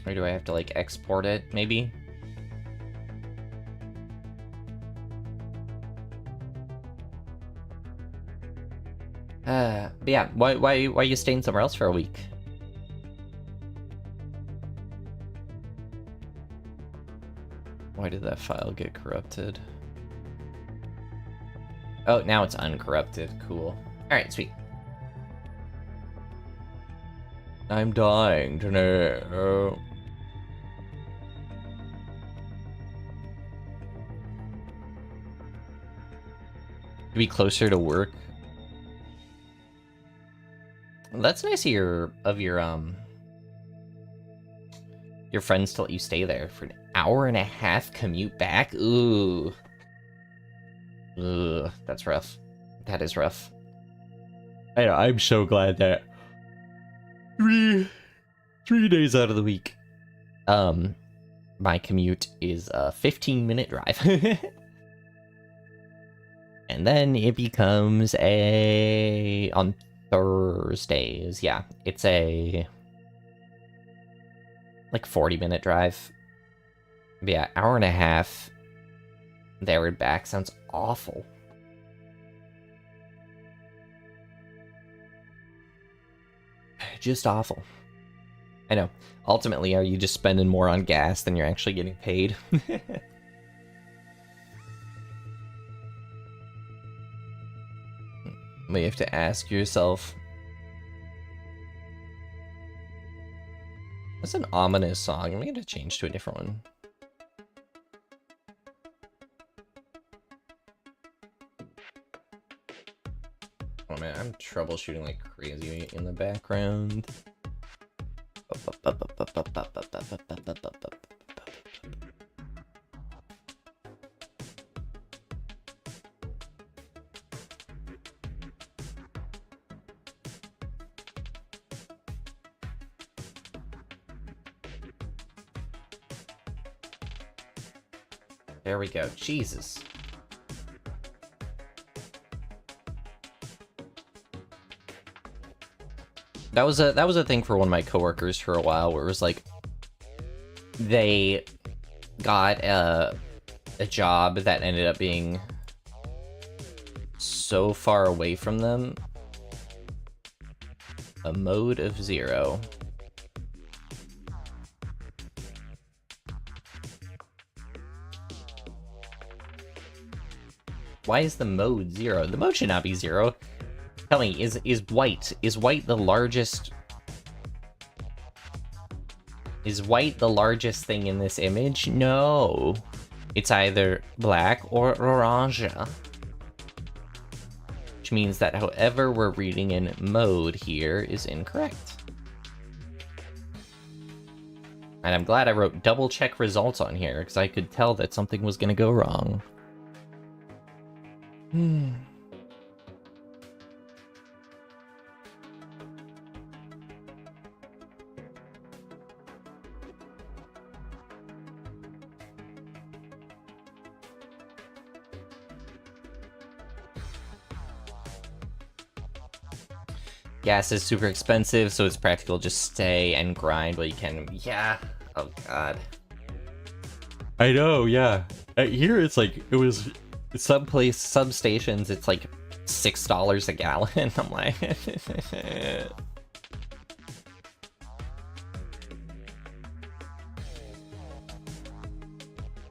Or do I have to like export it maybe? But yeah, why are you staying somewhere else for a week? Why did that file get corrupted? Oh, now it's uncorrupted. Cool. Alright, sweet. I'm dying to know. To be closer to work. That's nice of your friends to let you stay there for an hour and a half commute back. Ooh. Ugh, that's rough. That is rough. I know, I'm so glad that three days out of the week, my commute is a 15-minute drive. And then it becomes on Thursdays, yeah, it's a like 40-minute drive. But yeah, hour and a half there and back sounds awful. Just awful. I know. Ultimately, are you just spending more on gas than you're actually getting paid? But you have to ask yourself. That's an ominous song. I'm going to change to a different one. Oh man, I'm troubleshooting like crazy in the background. There we go. Jesus. That was a thing for one of my coworkers for a while, where it was like they got a job that ended up being so far away from them. A mode of 0. Why is the mode 0? The mode should not be 0. Tell me, is white the largest Is white the largest thing in this image? No. It's either black or orange. Which means that however we're reading in mode here is incorrect. And I'm glad I wrote double check results on here, because I could tell that something was going to go wrong. Gas is super expensive, so it's practical just stay and grind while you can. Yeah. Oh, God. I know, yeah. Here it's like, it was some stations, it's like $6 a gallon. I'm like...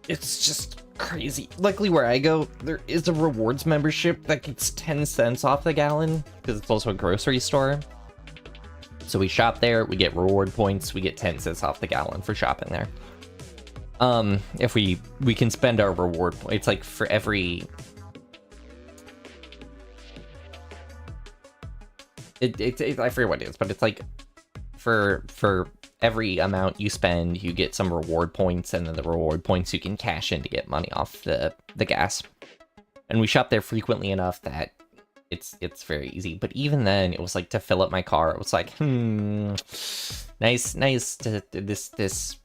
It's just crazy. Luckily where I go, there is a rewards membership that gets 10 cents off the gallon, because it's also a grocery store. So we shop there, we get reward points, we get 10 cents off the gallon for shopping there. If we can spend our reward points, it's like for every... I forget what it is, but it's like for every amount you spend, you get some reward points, and then the reward points you can cash in to get money off the gas. And we shop there frequently enough that it's very easy. But even then, it was like to fill up my car, it was like, nice to this,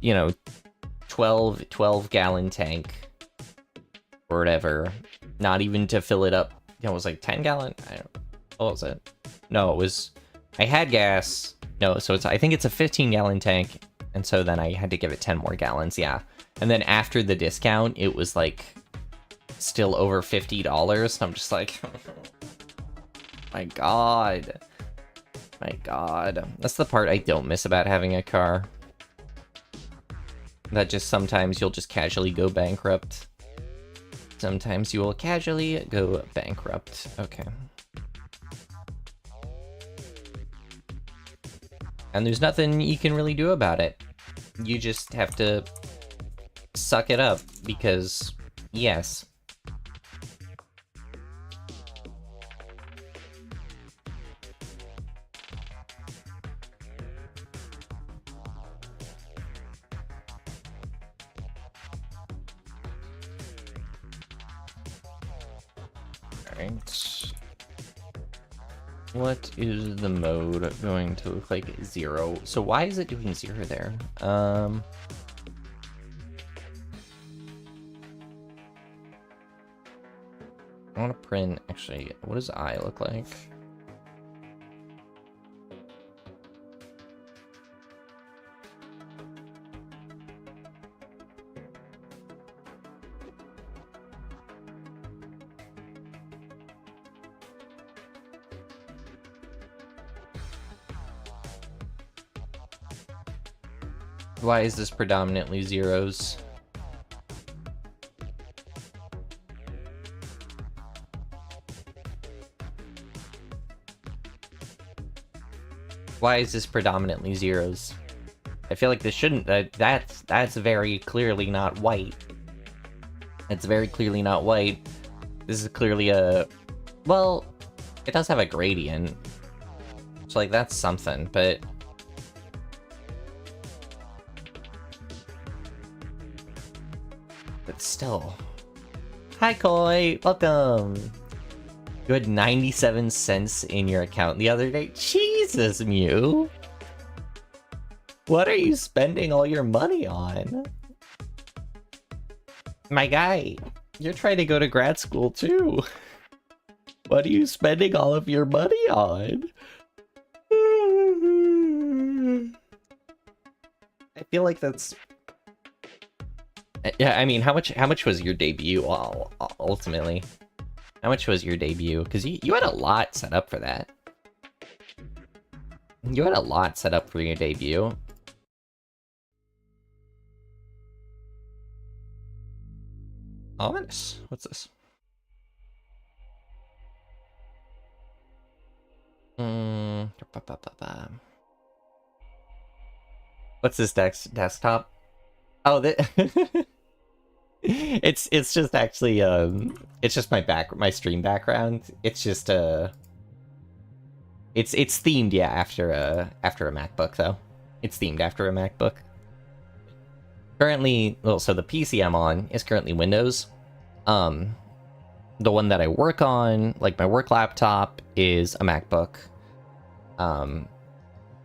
you know, 12 gallon tank or whatever. Not even to fill it up. You know, it was like 10 gallon. I don't know. What was it? No, it was. I had gas. No, so I think it's a 15 gallon tank, and so then I had to give it 10 more gallons, yeah. And then after the discount, it was like still over $50, and I'm just like, my God. That's the part I don't miss about having a car. That just sometimes you'll just casually go bankrupt. Sometimes you will casually go bankrupt. Okay. And there's nothing you can really do about it. You just have to suck it up, because, yes. Alright. What is the mode going to look like? 0. So why is it doing 0 there? I want to print, actually, what does I look like? Why is this predominantly zeros? Why is this predominantly zeros? I feel like this shouldn't. That's very clearly not white. It's very clearly not white. This is clearly a... Well, it does have a gradient. So, like, that's something, but... But still. Hi, Koi! Welcome! You had 97 cents in your account the other day? Jesus, Mew! What are you spending all your money on? My guy, you're trying to go to grad school too. What are you spending all of your money on? I feel like that's... Yeah, I mean, how much was your debut ultimately? How much was your debut? Because you had a lot set up for that. You had a lot set up for your debut. Ominous. What's this? What's this desktop? Oh, it's just actually it's just my stream background. It's just it's themed, yeah, after a MacBook though. It's themed after a MacBook. Currently, well, so the PC I'm on is currently Windows. The one that I work on, like my work laptop, is a MacBook.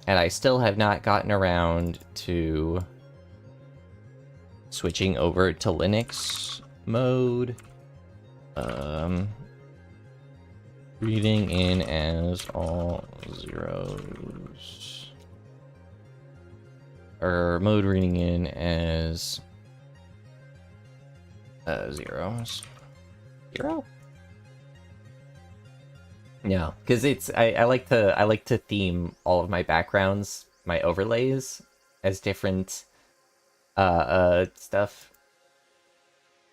And I still have not gotten around to switching over to Linux mode. Reading in as all zeros. Or mode reading in as zeros. Zero? Yeah, because it's I like to theme all of my backgrounds, my overlays, as different stuff.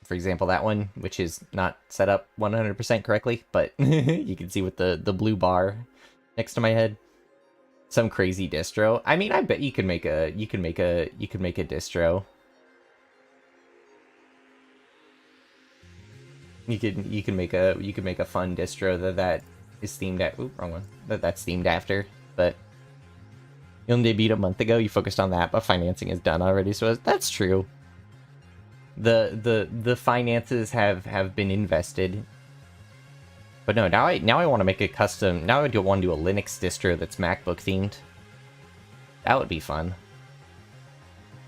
For example, that one, which is not set up 100% correctly, but you can see with the blue bar next to my head. Some crazy distro. I mean, I bet you can make a distro. You can make a fun distro that is themed at. Oop, wrong one. That's themed after. But you only debuted a month ago. You focused on that, but financing is done already. So that's true. The finances have been invested. But no, now I want to make a custom. Now I want to do a Linux distro that's MacBook themed. That would be fun.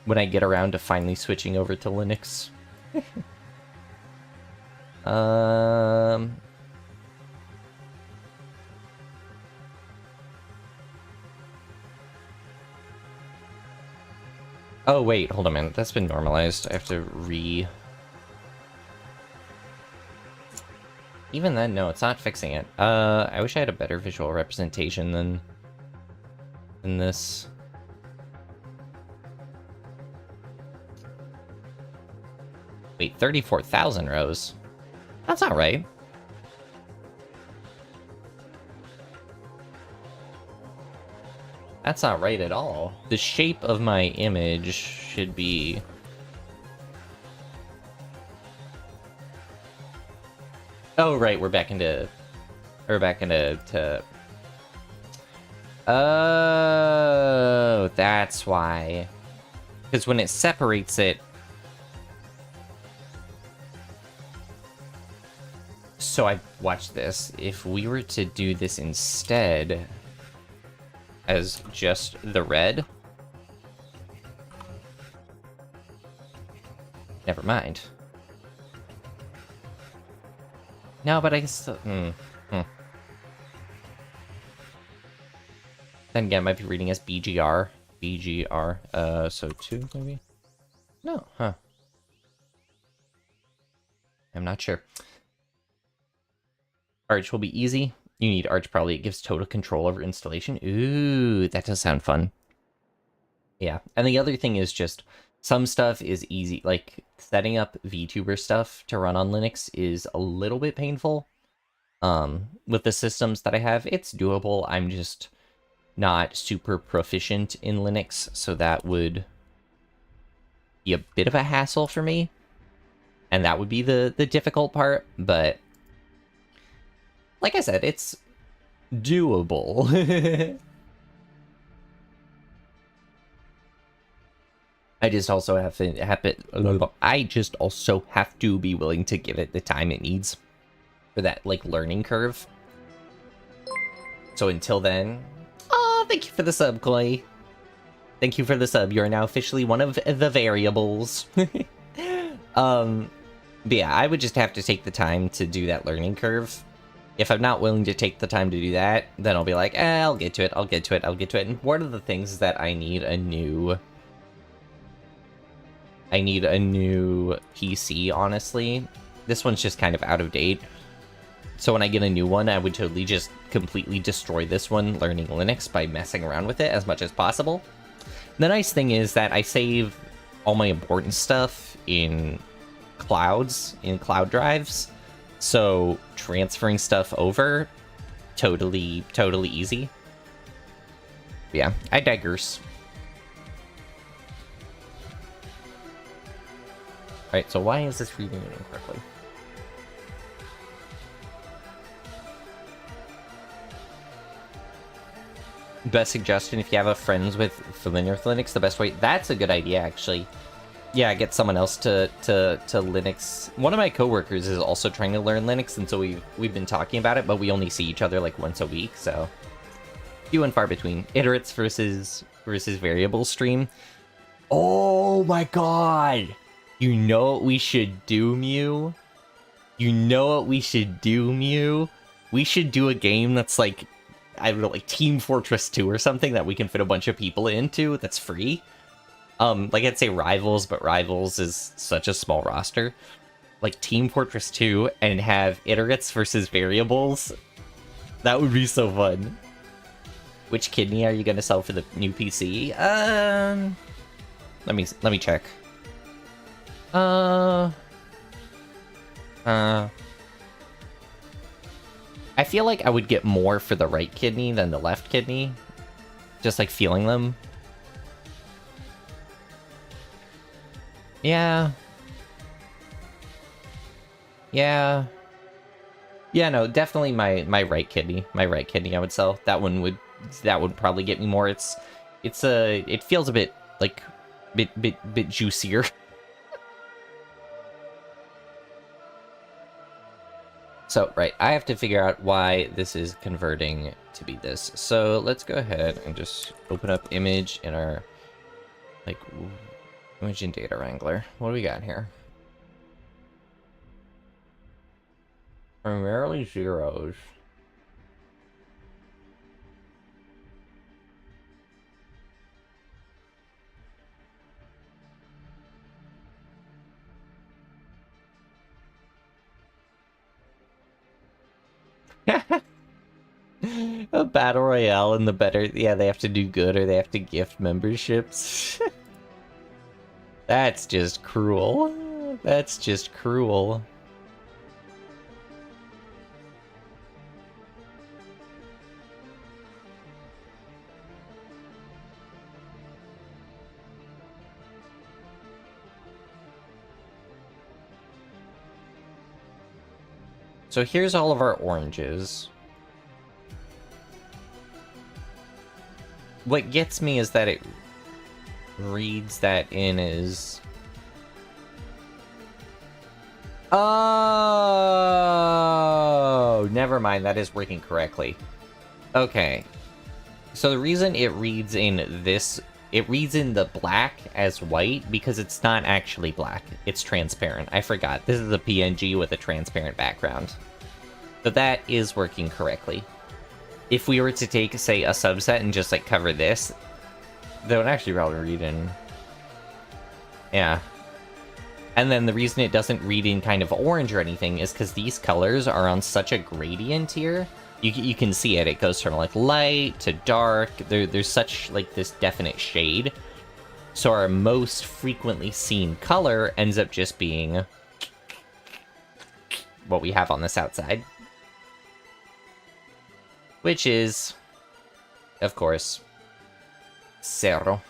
When I get around to finally switching over to Linux. Oh wait, hold on a minute. That's been normalized. I have to Even then, no, it's not fixing it. I wish I had a better visual representation than this. Wait, 34,000 rows? That's not right. That's not right at all. The shape of my image should be... Oh, right, we're back into... Oh, that's why. Because when it separates it... So I watched this. If we were to do this instead as just the red... Never mind. No, but I guess... Then again, I might be reading as BGR. BGR. So 2, maybe? No, huh. I'm not sure. Arch will be easy. You need Arch probably. It gives total control over installation. Ooh, that does sound fun. Yeah, and the other thing is just... Some stuff is easy, like setting up VTuber stuff to run on Linux is a little bit painful. With the systems that I have, it's doable. I'm just not super proficient in Linux, so that would be a bit of a hassle for me. And that would be the difficult part, but like I said, it's doable. I just also have to be willing to give it the time it needs for that like learning curve. So until then, oh, thank you for the sub, Koi. Thank you for the sub. You are now officially one of the variables. But yeah, I would just have to take the time to do that learning curve. If I'm not willing to take the time to do that, then I'll be like, I'll get to it. And one of the things is that I need a new PC, honestly. This one's just kind of out of date. So when I get a new one, I would totally just completely destroy this one learning Linux by messing around with it as much as possible. The nice thing is that I save all my important stuff in clouds, in cloud drives. So transferring stuff over, totally easy. Yeah, I digress. Alright, so why is this reading it incorrectly? Best suggestion, if you have a friends with familiar with Linux, the best way... That's a good idea, actually. Yeah, get someone else to Linux. One of my coworkers is also trying to learn Linux, and so we've been talking about it, but we only see each other like once a week, so... Few and far between. Iterates versus variable stream. Oh my god! You know what we should do, Mew? You know what we should do, Mew? We should do a game that's like, I don't know, like Team Fortress 2 or something that we can fit a bunch of people into that's free. Like I'd say Rivals, but Rivals is such a small roster. Like Team Fortress 2 and have iterates versus variables. That would be so fun. Which kidney are you gonna sell for the new PC? Let me check. I feel like I would get more for the right kidney than the left kidney. Just like feeling them. Yeah. Yeah. Yeah, no, definitely my right kidney. My right kidney I would sell. That would probably get me more. It feels a bit like bit juicier. So, right, I have to figure out why this is converting to be this. So, let's go ahead and just open up image in our, like, image and data wrangler. What do we got here? Primarily zeros. A battle royale and the better, yeah, they have to do good or they have to gift memberships. That's just cruel. That's just cruel. So here's all of our oranges. What gets me is that it reads that in as... Oh, never mind. That is working correctly. Okay. So the reason it reads in this... It reads in the black as white because it's not actually black. It's transparent. I forgot. This is a PNG with a transparent background. So that is working correctly. If we were to take, say, a subset and just, like, cover this, that would actually probably read in... Yeah. And then the reason it doesn't read in kind of orange or anything is because these colors are on such a gradient here. You can see it. It goes from, like, light to dark. There's such, like, this definite shade. So our most frequently seen color ends up just being what we have on this outside. Which is, of course, zero.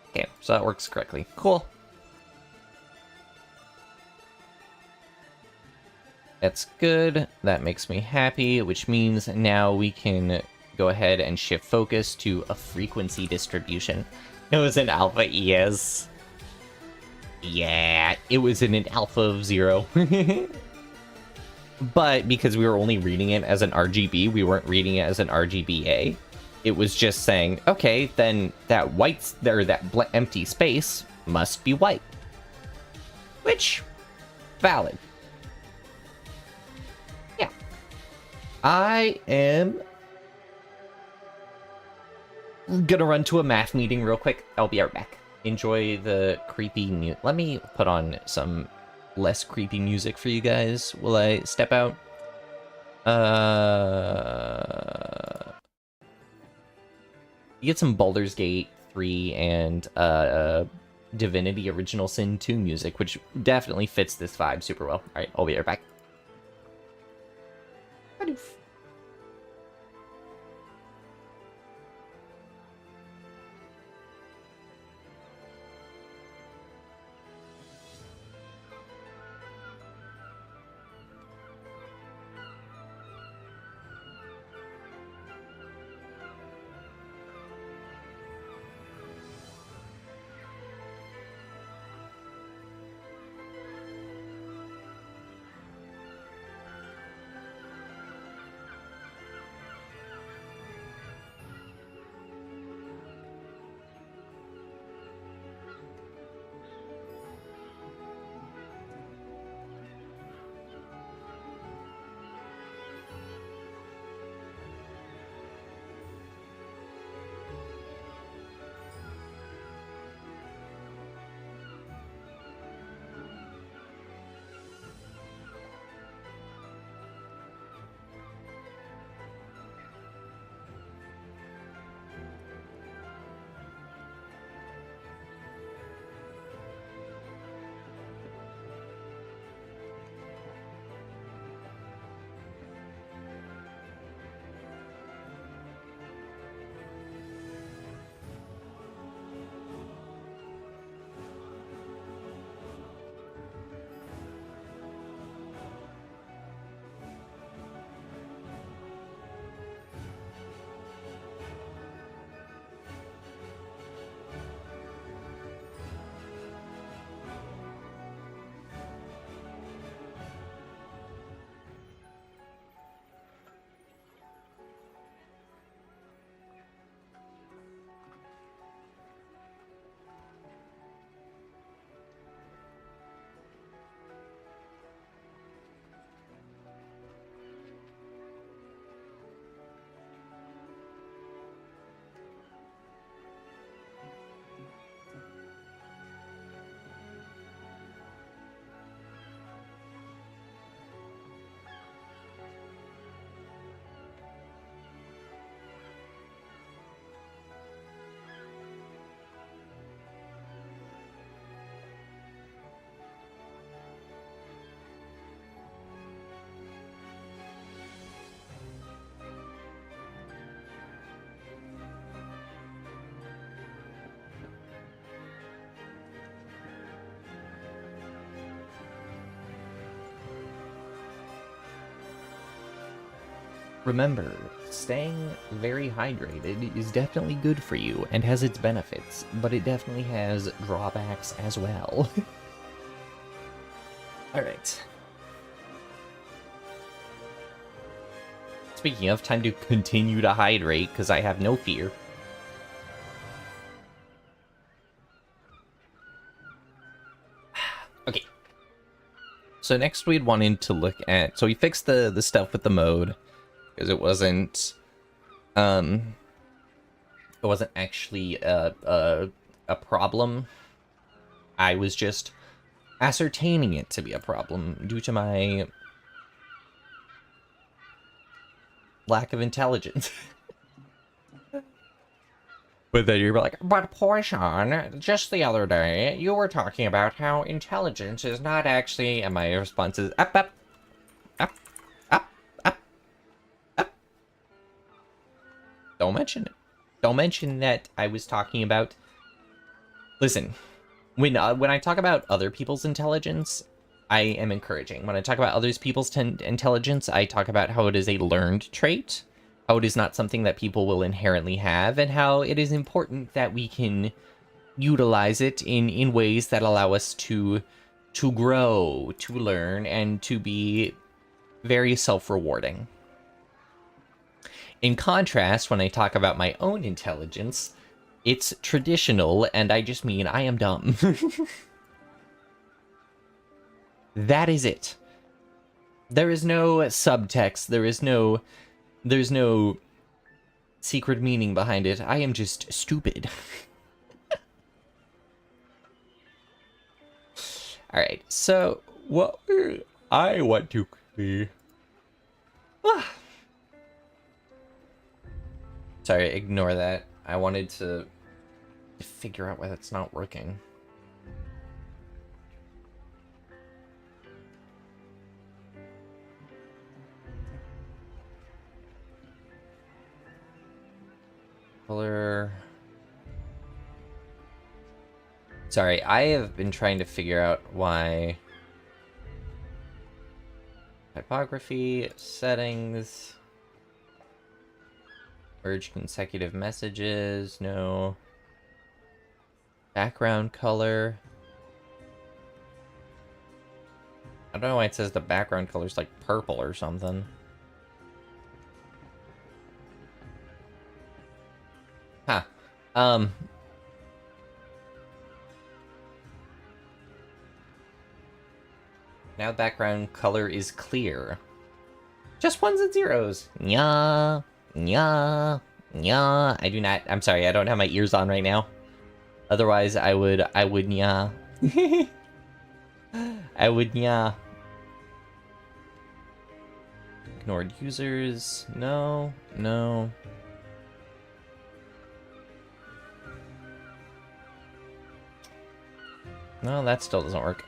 Okay, so that works correctly. Cool. That's good. That makes me happy, which means now we can go ahead and shift focus to a frequency distribution. It was an alpha ES. Yeah, it was in an alpha of 0. But because we were only reading it as an RGB, we weren't reading it as an RGBA. It was just saying, okay, then that white, or that empty space must be white. Which, valid. Yeah. I am gonna run to a math meeting real quick. I'll be right back. Enjoy the creepy music. Let me put on some less creepy music for you guys. Will I step out? You get some Baldur's Gate 3 and Divinity Original Sin 2 music, which definitely fits this vibe super well. Alright, I'll be right back. Adoof. Remember, staying very hydrated is definitely good for you and has its benefits, but it definitely has drawbacks as well. Alright. Speaking of, time to continue to hydrate, because I have no fear. Okay. So next we'd wanted to look at... So we fixed the stuff with the mode, because it wasn't actually a problem. I was just ascertaining it to be a problem due to my lack of intelligence. But then you're like, but Poisson, just the other day, you were talking about how intelligence is not actually... And my response is, up, up, up, up, up, up. Don't mention it. Don't mention that I was talking about... Listen, when I talk about other people's intelligence, I am encouraging. When I talk about other people's intelligence, I talk about how it is a learned trait, how it is not something that people will inherently have, and how it is important that we can utilize it in ways that allow us to grow, to learn, and to be very self-rewarding. In contrast, when I talk about my own intelligence, it's traditional, and I just mean I am dumb. That is it. There is no subtext, there's no secret meaning behind it. I am just stupid. Alright, so what I want to see... Sorry, ignore that. I wanted to figure out why that's not working. Color... Sorry, I have been trying to figure out why... Typography, settings... Merge consecutive messages, no... Background color... I don't know why it says the background color's like purple or something. Huh. Now background color is clear. Just ones and zeros. Nya, nya, nya. I do not, I'm sorry, I don't have my ears on right now. Otherwise, I would nya. I would nya. Ignored users. No, no. No, that still doesn't work.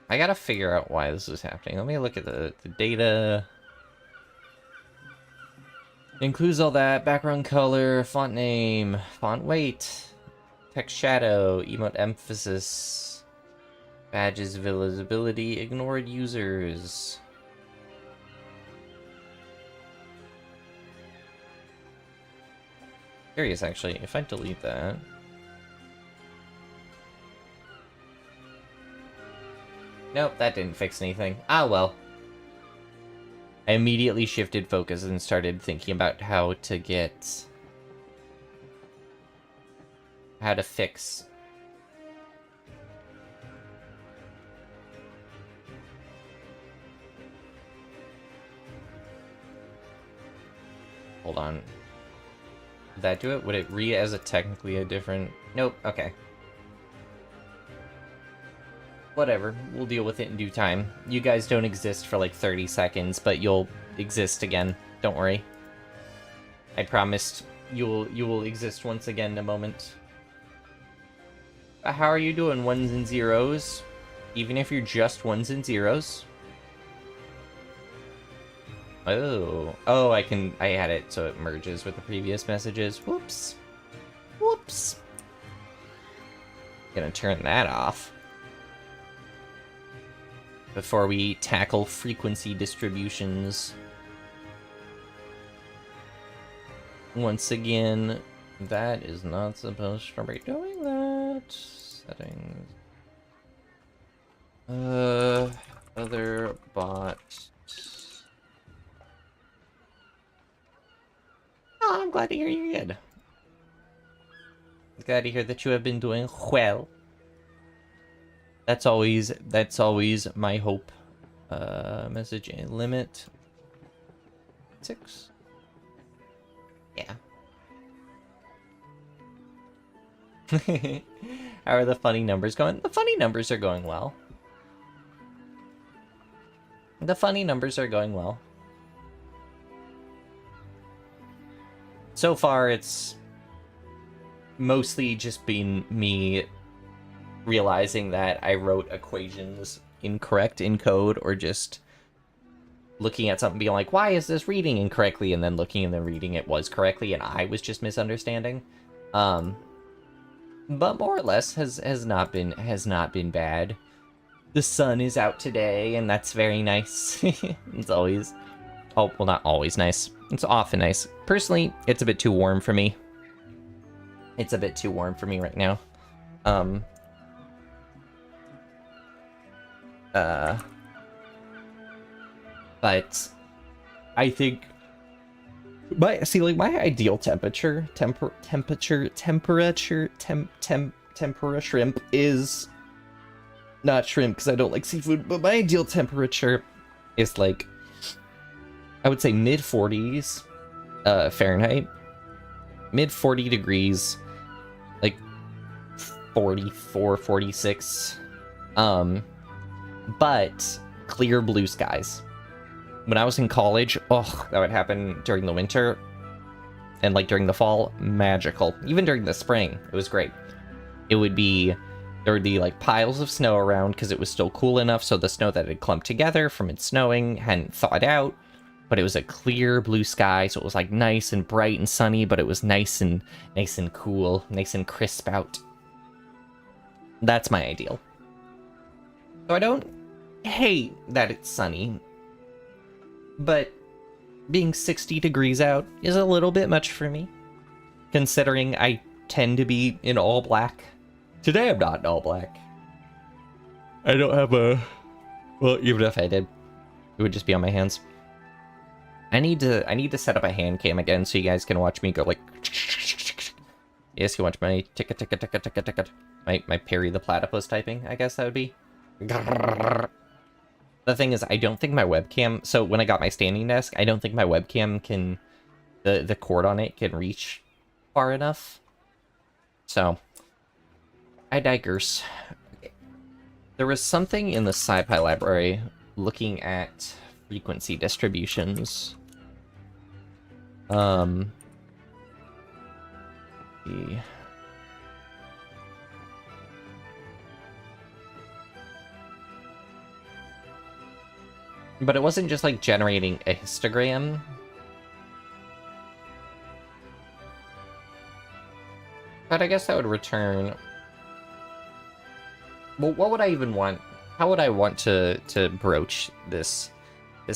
I gotta figure out why this is happening. Let me look at the data. It includes all that. Background color, font name, font weight, text shadow, emote emphasis, badges visibility, ignored users. Curious, actually, if I delete that. Nope, that didn't fix anything. Ah, well. I immediately shifted focus and started thinking about how to get... how to fix... Hold on. Did that do it? Would it read as a technically a different... Nope, okay. Whatever, we'll deal with it in due time. You guys don't exist for like 30 seconds, but you'll exist again. Don't worry. I promised you will exist once again in a moment. How are you doing, ones and zeros? Even if you're just ones and zeros. Oh, I had it so it merges with the previous messages. Whoops. Whoops. Gonna turn that off before we tackle frequency distributions. Once again, that is not supposed to be doing that. Settings. Other bot. Oh, I'm glad to hear you're good. Glad to hear that you have been doing well. That's always my hope. Message limit 6. Yeah. How are the funny numbers going? The funny numbers are going well. The funny numbers are going well. So far, it's mostly just been me realizing that I wrote equations incorrect in code, or just looking at something being like, why is this reading incorrectly? And then looking and then reading it was correctly, and I was just misunderstanding. But more or less has not been bad. The sun is out today, and that's very nice. It's always, oh, well, not always nice. It's often nice. Personally, it's a bit too warm for me. It's a bit too warm for me right now. But I think my ideal temperature shrimp is not shrimp because I don't like seafood, but my ideal temperature is like, I would say mid 40s Fahrenheit, mid 40 degrees, like 44, 46, but clear blue skies. When I was in college, oh, that would happen during the winter, and like during the fall, magical. Even during the spring, it was great. There would be like piles of snow around because it was still cool enough, so the snow that had clumped together from it snowing hadn't thawed out, but it was a clear blue sky, so it was like nice and bright and sunny, but it was nice and cool, nice and crisp out. That's my ideal. So I don't hate that it's sunny, but being 60 degrees out is a little bit much for me, considering I tend to be in all black. Today I'm not in all black. I don't have a... Well, even if I did, it would just be on my hands. I need to set up a hand cam again so you guys can watch me go like... Yes, you watch my ticka ticka ticka ticka ticka. My Perry the Platypus typing, I guess that would be. The thing is, I don't think my webcam... So when I got my standing desk, I don't think my webcam can... The cord on it can reach far enough. So, I digress. There was something in the SciPy library looking at frequency distributions. The... But it wasn't just like generating a histogram. But I guess that would return... Well, what would I even want? How would I want to broach this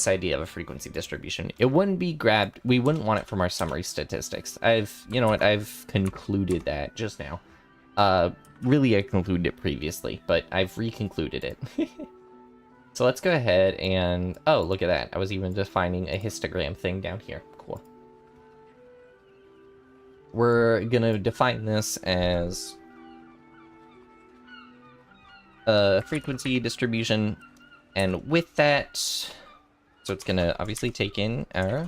idea of a frequency distribution? It wouldn't be grabbed... We wouldn't want it from our summary statistics. You know what, I've concluded that just now. Really, I concluded it previously, but I've reconcluded it. So let's go ahead and... Oh, look at that. I was even defining a histogram thing down here. Cool. We're gonna define this as a frequency distribution, and with that, so it's gonna obviously take in our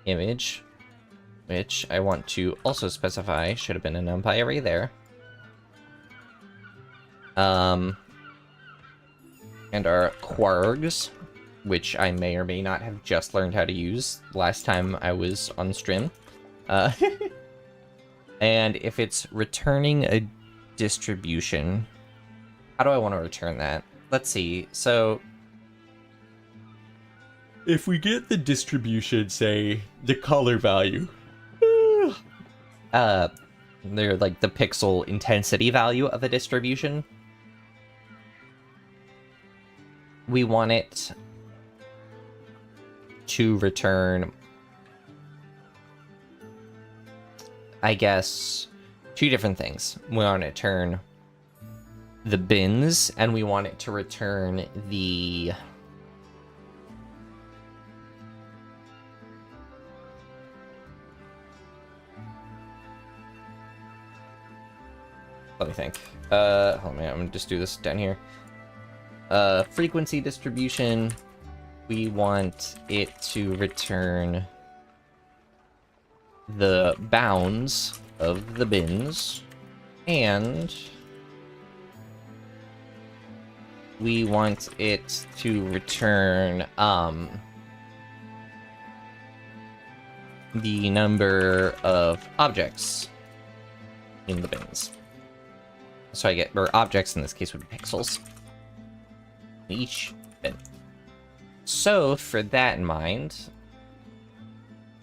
image, which I want to also specify should have been a NumPy array there. And our quargs, which I may or may not have just learned how to use last time I was on stream. And if it's returning a distribution, how do I want to return that? Let's see. So if we get the distribution, say the color value, They're like the pixel intensity value of a distribution. We want it to return, I guess, two different things. We want it to return the bins, and we want it to return the let me think. Oh man, I'm gonna just do this down here. Frequency distribution. We want it to return the bounds of the bins, and we want it to return the number of objects in the bins. So I get, or objects in this case would be pixels. Each bin. So for that in mind,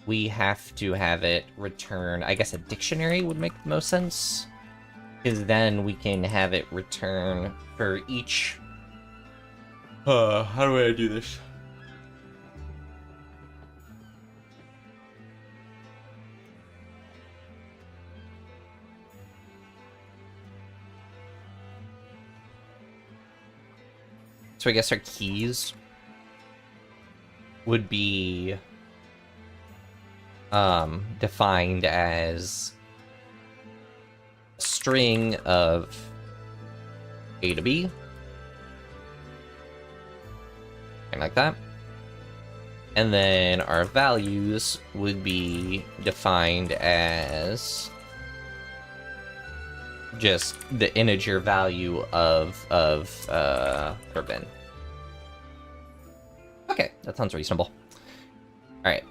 we have to have it return, I guess a dictionary would make the most sense. Because then we can have it return for each... how do I do this? So I guess our keys would be defined as a string of A to B, something like that. And then our values would be defined as just the integer value of per bin. Okay, that sounds reasonable. All right.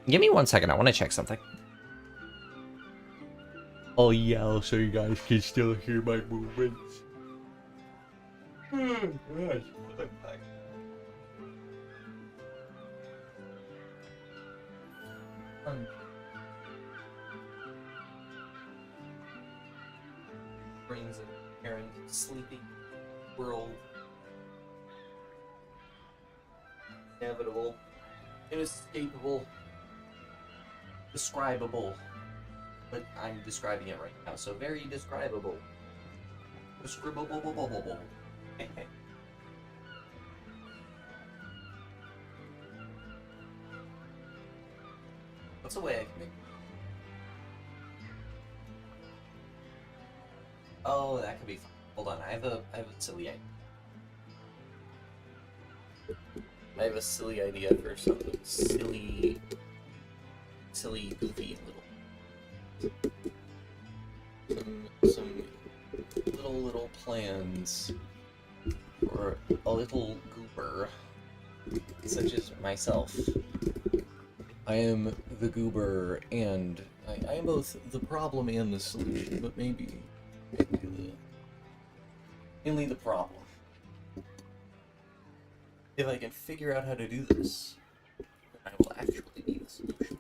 Give me 1 second. I want to check something. Oh yeah, so you guys can still hear my movements. Brings an apparent sleepy world. Inevitable, inescapable, describable. But I'm describing it right now, so very describable. Describable. What's a way I can make? Oh, that could be fun. Hold on, I have a silly idea. I have a silly idea for some silly, goofy some little plans for a little goober, such as myself. I am the goober, and I am both the problem and the solution, but maybe mainly the problem. If I can figure out how to do this, I will actually be the solution.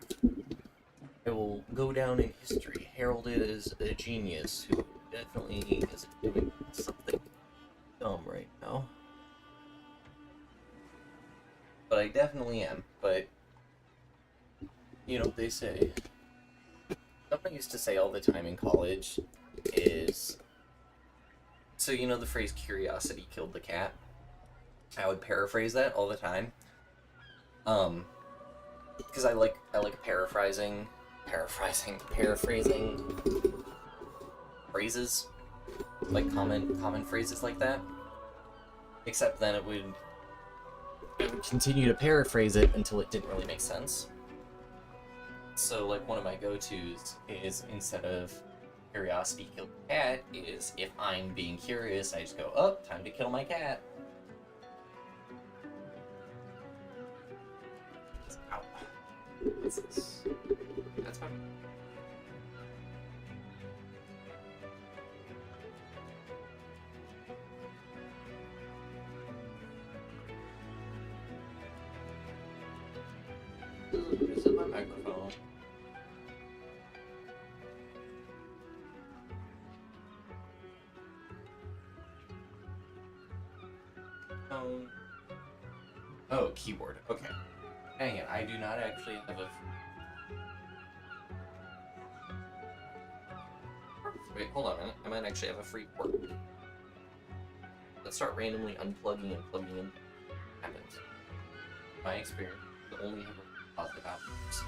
I will go down in history, heralded as a genius who definitely isn't doing something dumb right now. But I definitely am, but you know what they say. Something I used to say all the time in college is, so you know the phrase curiosity killed the cat? I would paraphrase that all the time. Because I like paraphrasing phrases, like common phrases like that. Except then it would continue to paraphrase it until it didn't really make sense. So like one of my go-tos is, instead of curiosity killed the cat, is if I'm being curious, I just go, oh, time to kill my cat. Ow. What's this? That's fine. Is it my microphone? phone. Oh, keyboard. Okay. Dang it, I do not actually have a... Wait, hold on a minute. I might actually have a free port. Let's start randomly unplugging and plugging in. Happens. My experience, the only have positive outcomes.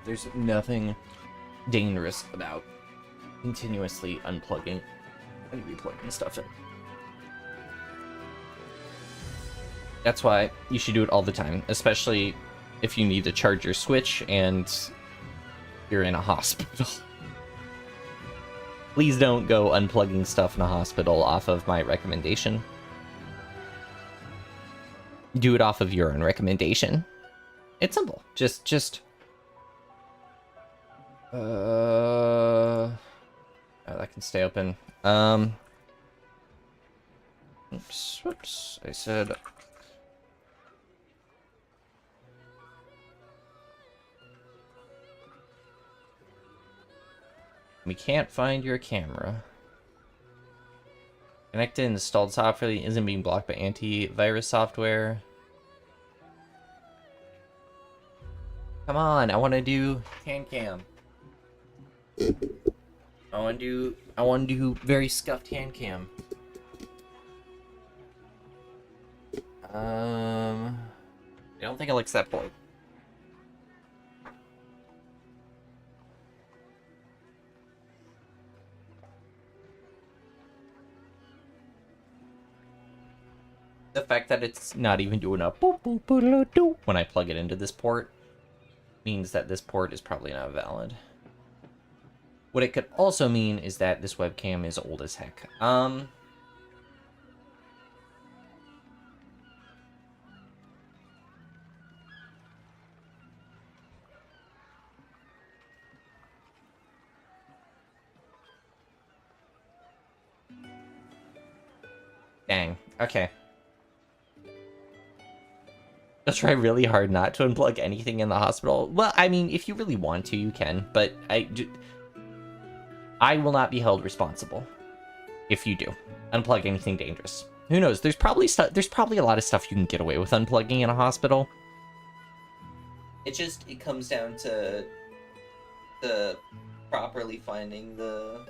There's nothing dangerous about continuously unplugging and replugging stuff in. That's why you should do it all the time, especially if you need to charge your Switch and you're in a hospital. Please don't go unplugging stuff in a hospital off of my recommendation. Do it off of your own recommendation. It's simple. Just... Oh, that can stay open. Whoops. I said... We can't find your camera. Connected installed software isn't being blocked by antivirus software. Come on, I want to do hand cam. I want to do very scuffed hand cam. I don't think I'll accept one. The fact that it's not even doing a boop boop boop doo when I plug it into this port means that this port is probably not valid. What it could also mean is that this webcam is old as heck. Dang. Okay. I'll try really hard not to unplug anything in the hospital. Well, I mean, if you really want to, you can, but I will not be held responsible if you do unplug anything dangerous. Who knows? There's probably a lot of stuff you can get away with unplugging in a hospital. It comes down to properly finding the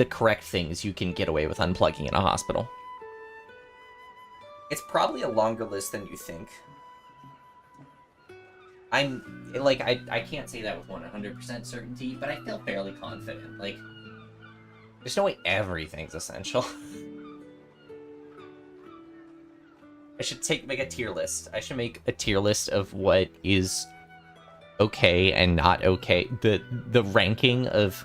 correct things you can get away with unplugging in a hospital. It's probably a longer list than you think. I can't say that with 100% certainty, but I feel fairly confident. Like, there's no way everything's essential. I should make a tier list. I should make a tier list of what is okay and not okay. The ranking of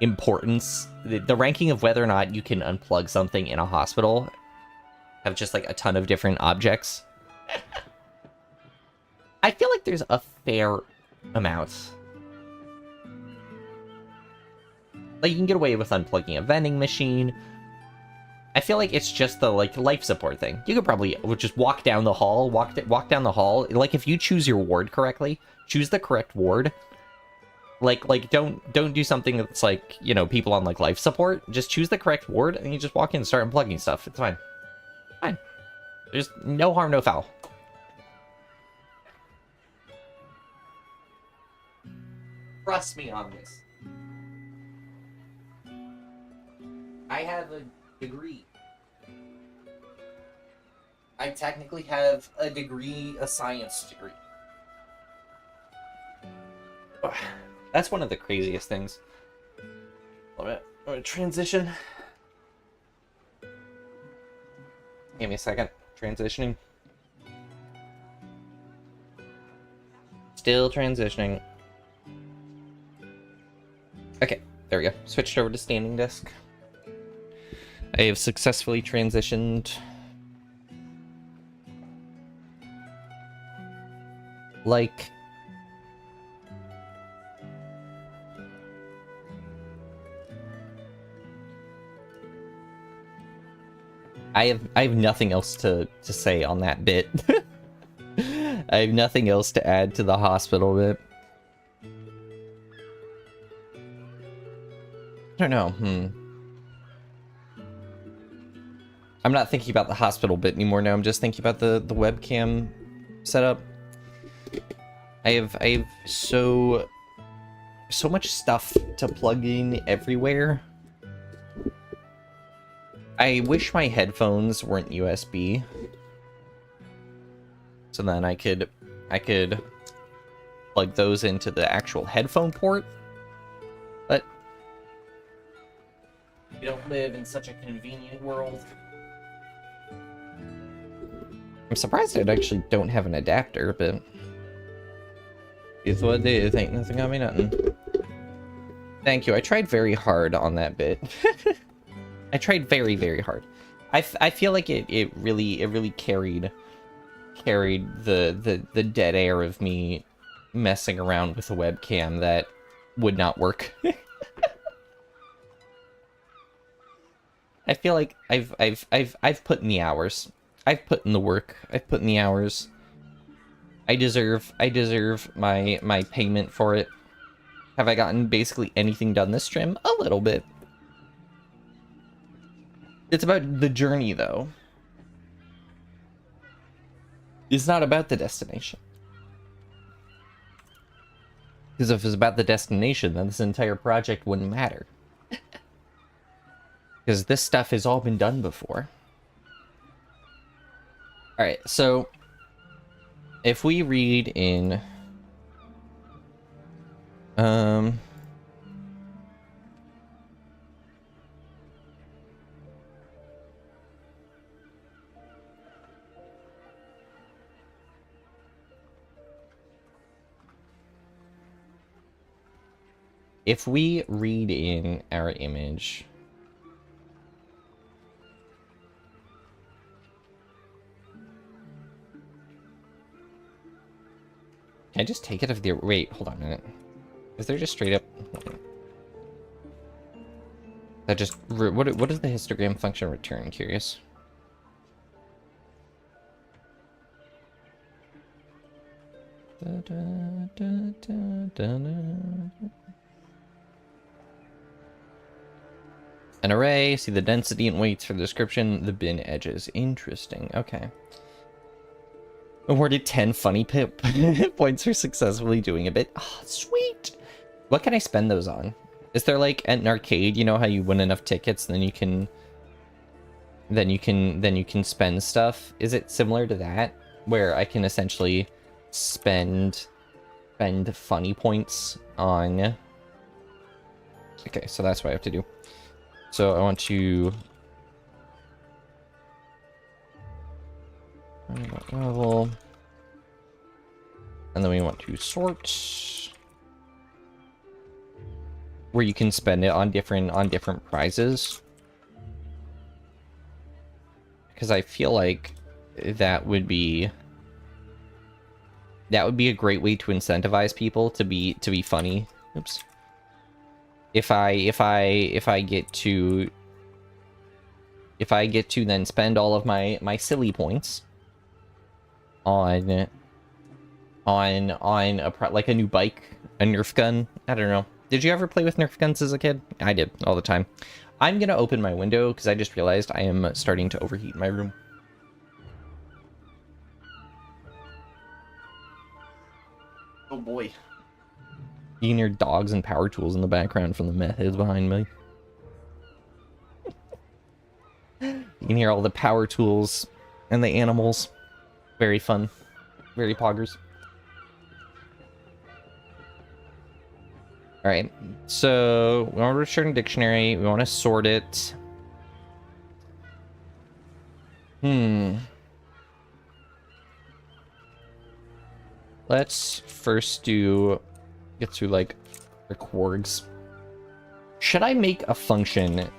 importance, the ranking of whether or not you can unplug something in a hospital. Have just like a ton of different objects. I feel like there's a fair amount. Like, you can get away with unplugging a vending machine. I feel like it's just the life support thing. You could probably just walk down the hall, walk down the hall. Like, if you choose your ward correctly, choose the correct ward. Like don't do something that's like, you know, people on like life support. Just choose the correct ward and you just walk in and start unplugging stuff. It's fine. Fine. There's no harm, no foul. Trust me on this. I have a degree. I technically have a degree, a science degree. That's one of the craziest things. I'm gonna transition. Give me a second. Transitioning. Still transitioning. Okay, there we go. Switched over to standing desk. I have successfully transitioned. Like... I have nothing else to say on that bit. I have nothing else to add to the hospital bit. don't know. I'm not thinking about the hospital bit anymore now. I'm just thinking about the webcam setup. I have so much stuff to plug in everywhere. I wish my headphones weren't USB. So then I could plug those into the actual headphone port. But we don't live in such a convenient world. I'm surprised I actually don't have an adapter, but it's what it is. Ain't nothing on me nothing. Thank you. I tried very hard on that bit. I tried very, very hard. I feel like it really carried the dead air of me messing around with a webcam that would not work. I feel like I've put in the hours. I've put in the work. I've put in the hours. I deserve my payment for it. Have I gotten basically anything done this stream? A little bit. It's about the journey, though. It's not about the destination. Because if it's about the destination, then this entire project wouldn't matter. Because this stuff has all been done before. Alright, so if we read in if we read in our image, can I just take it if the wait, hold on a minute. Is there just straight up that just what does the histogram function return? Curious. An array, see the density and weights for the description, the bin edges. Interesting, okay. Awarded 10 funny points for successfully doing a bit. Oh, sweet! What can I spend those on? Is there like at an arcade, you know how you win enough tickets and then you can spend stuff? Is it similar to that? Where I can essentially spend funny points on... Okay, so that's what I have to do. So I want to level, and then we want to sort, where you can spend it on different prizes. Because I feel like that would be a great way to incentivize people to be funny. Oops. If I get to then spend all of my silly points on like a new bike, a Nerf gun, I don't know. Did you ever play with Nerf guns as a kid? I did, all the time. I'm gonna open my window because I just realized I am starting to overheat in my room. Oh boy. You can hear dogs and power tools in the background from the meth heads behind me. You can hear all the power tools and the animals. Very fun. Very poggers. Alright, so we want to return dictionary. We want to sort it. Let's first get to like records. Should I make a function?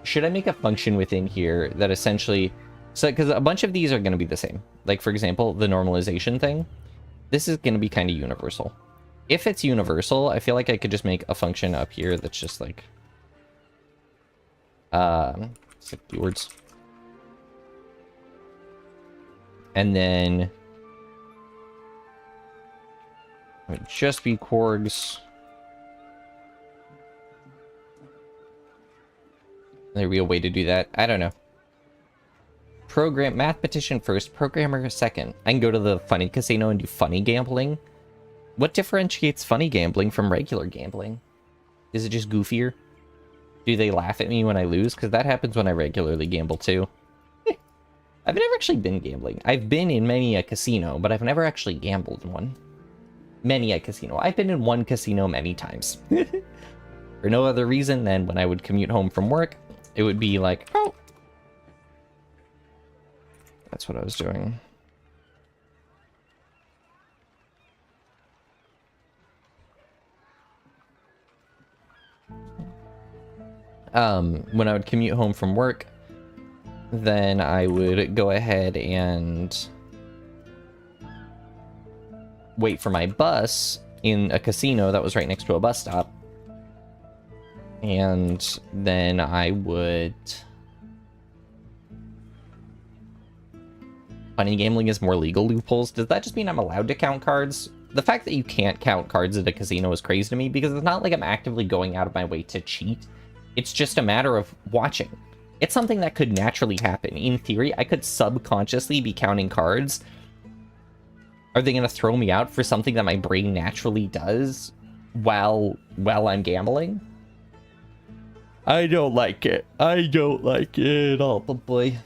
Should I make a function within here that essentially, so because a bunch of these are going to be the same. Like for example, the normalization thing. This is going to be kind of universal. If it's universal, I feel like I could just make a function up here that's just like keywords. And then It would just be Korgs. There'd be a way to do that. I don't know. Mathematician first, programmer second. I can go to the funny casino and do funny gambling. What differentiates funny gambling from regular gambling? Is it just goofier? Do they laugh at me when I lose? Because that happens when I regularly gamble too. I've never actually been gambling. I've been in many a casino, but I've never actually gambled in one. Many a casino. I've been in one casino many times. For no other reason than when I would commute home from work, it would be like, oh. That's what I was doing. When I would commute home from work, then I would go ahead and wait for my bus in a casino that was right next to a bus stop. And then I would... Funny gambling is more legal loopholes. Does that just mean I'm allowed to count cards? The fact that you can't count cards at a casino is crazy to me, because it's not like I'm actively going out of my way to cheat. It's just a matter of watching. It's something that could naturally happen. In theory, I could subconsciously be counting cards. Are they going to throw me out for something that my brain naturally does while I'm gambling? I don't like it. I don't like it at all, but boy.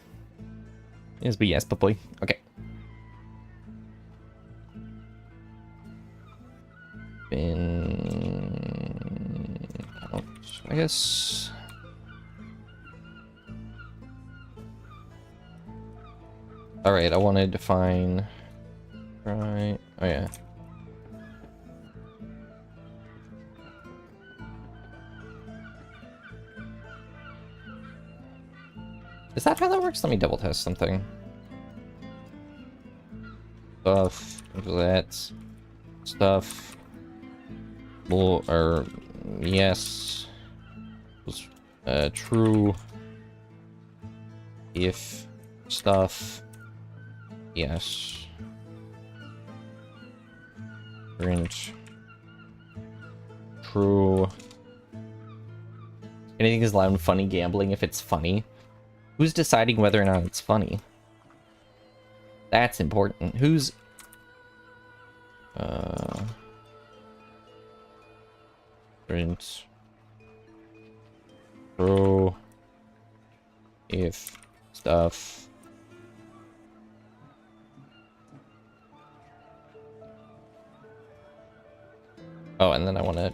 Yes, but yes, but boy. Okay. I guess. Alright, I want to define. Right. Oh, yeah. Is that how that works? Let me double test something. Stuff. That. Stuff. Well, or yes. True. If stuff. Yes. Print. True. Anything is allowed in funny gambling if it's funny. Who's deciding whether or not it's funny? That's important. Who's... Print. True. If stuff. Oh, and then I want to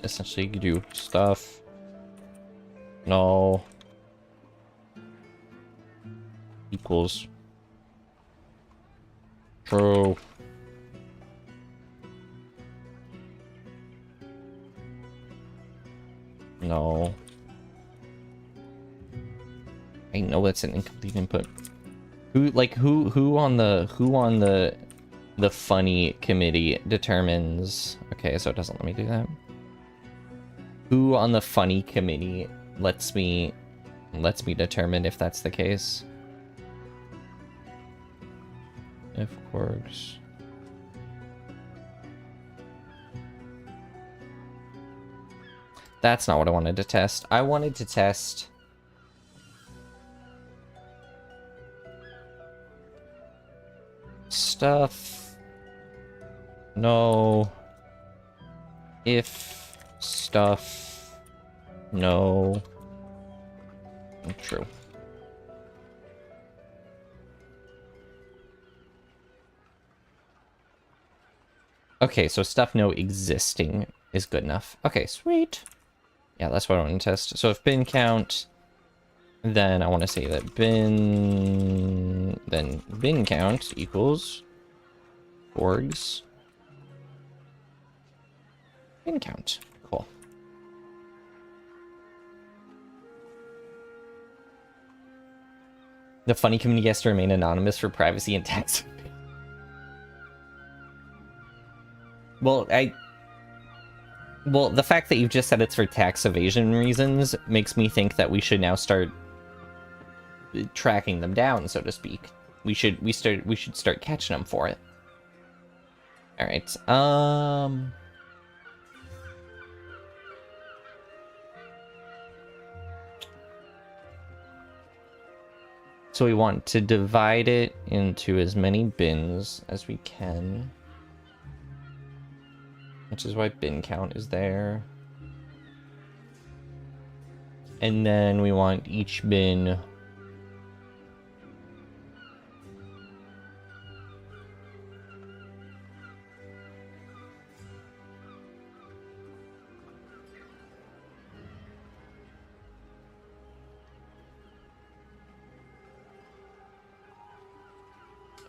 essentially do stuff. No. Equals. True. No. I know that's an incomplete input. Who on the funny committee determines... Okay, so it doesn't let me do that. Who on the funny committee lets me determine if that's the case? If works. That's not what I wanted to test. I wanted to test... Stuff... No... If... Stuff... No... True. Okay, so stuff no existing is good enough. Okay, sweet. Yeah, that's what I want to test. So if bin count, then I want to say that bin count equals orgs bin count. Cool. The funny community has to remain anonymous for privacy and tax. Well, the fact that you've just said it's for tax evasion reasons makes me think that we should now start tracking them down, so to speak. We should start catching them for it. All right. So we want to divide it into as many bins as we can, which is why bin count is there. And then we want each bin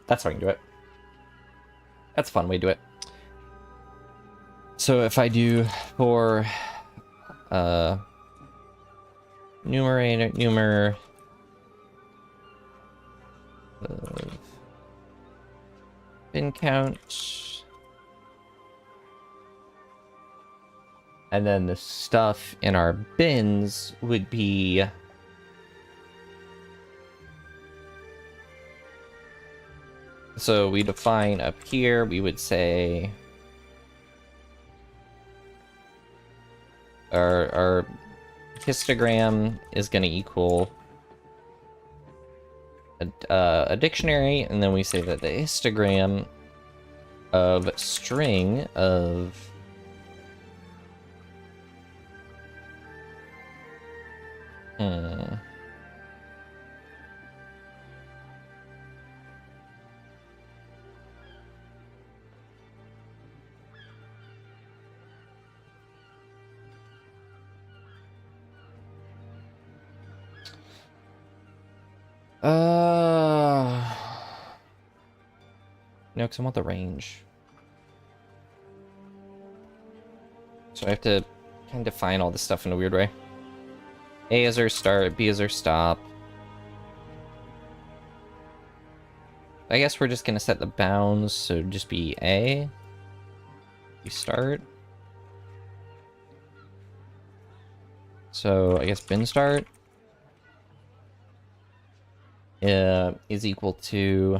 that's how I can do it. That's a fun way to do it. So if I do for numerator bin count, and then the stuff in our bins would be so we define up here, we would say our histogram is going to equal a dictionary, and then we say that the histogram of string of no, because I want the range. So I have to kind of define all this stuff in a weird way. A is our start, B is our stop. I guess we're just gonna set the bounds, so just be A. We start. So I guess bin start is equal to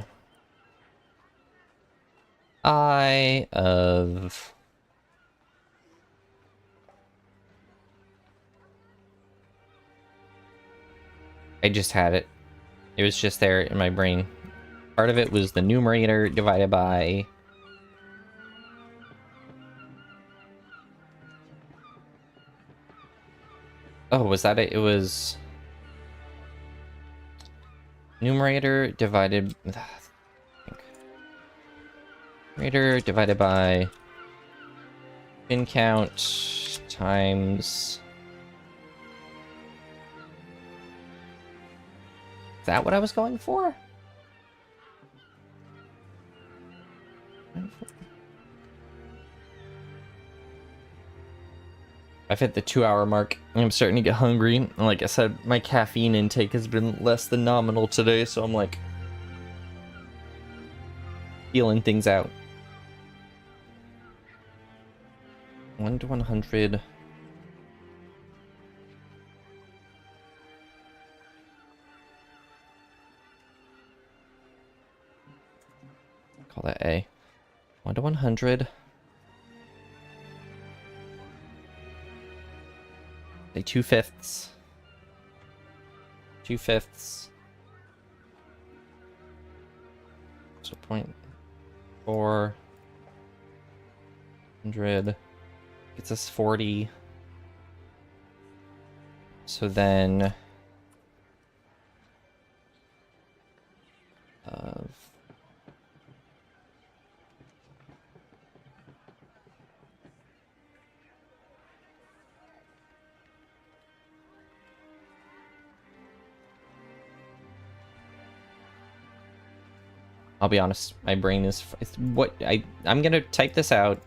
I of I just had it. It was just there in my brain. Part of it was the numerator divided by oh, was that it? It was numerator divided numerator divided by bin count times. Is that what I was going for? I've hit the 2-hour mark. I'm starting to get hungry. And like I said, my caffeine intake has been less than nominal today, so I'm like feeling things out. 1 to 100. Call that A. 1 to 100. Say 2/5. 2/5. So 0.4 100 gets us 40. So then I'll be honest, my brain is what I'm gonna type this out.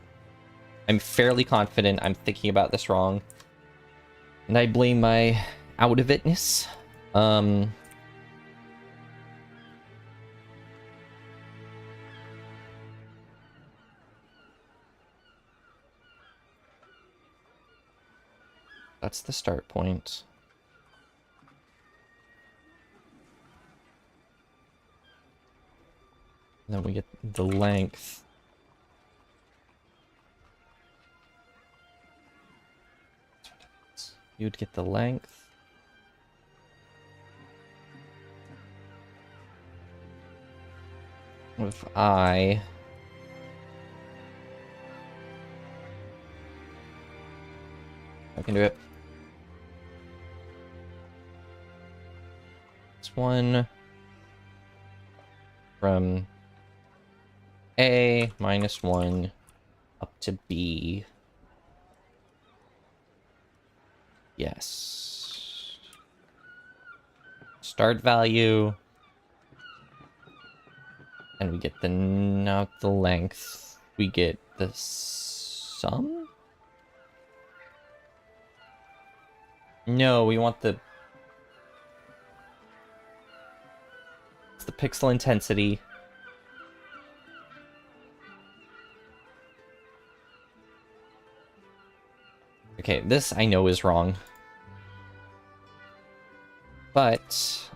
I'm fairly confident I'm thinking about this wrong, and I blame my out of itness. That's the start point. Then we get the length You'd get the length. If I can do it. This one from A -1 up to B. Yes. Start value. And we get the, not the length. We get the sum? No, we want the... It's the pixel intensity. Okay, this I know is wrong. But...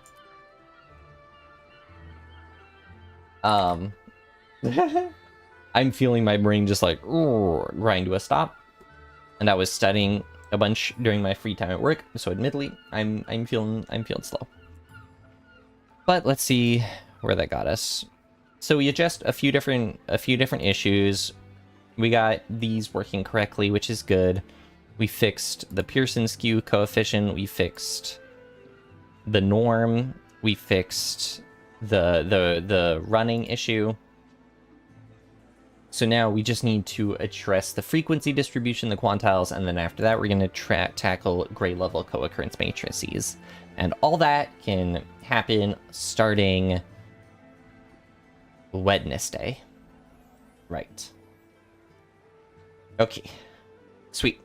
I'm feeling my brain just like grind to a stop. And I was studying a bunch during my free time at work, so admittedly, I'm feeling slow. But let's see where that got us. So we adjust a few different issues. We got these working correctly, which is good. We fixed the Pearson skew coefficient. We fixed the norm. We fixed the running issue. So now we just need to address the frequency distribution, the quantiles, and then after that we're going to tackle gray level co-occurrence matrices. And all that can happen starting Wednesday. Right. Okay. Sweet.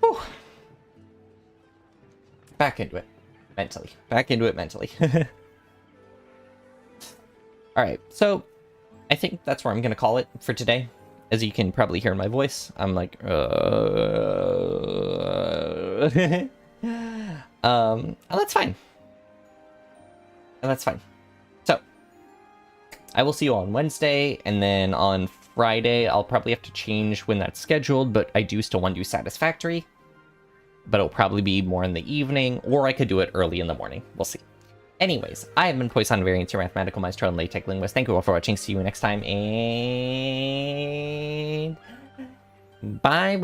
Whew. Back into it mentally. Alright, so I think that's where I'm going to call it for today. As you can probably hear in my voice, I'm like, and that's fine. So, I will see you on Wednesday, and then on Friday, I'll probably have to change when that's scheduled, but I do still want to do Satisfactory. But it'll probably be more in the evening, or I could do it early in the morning. We'll see. Anyways, I have been Poisson Variance, your mathematical maestro and LaTeX linguist. Thank you all for watching. See you next time, and bye-bye.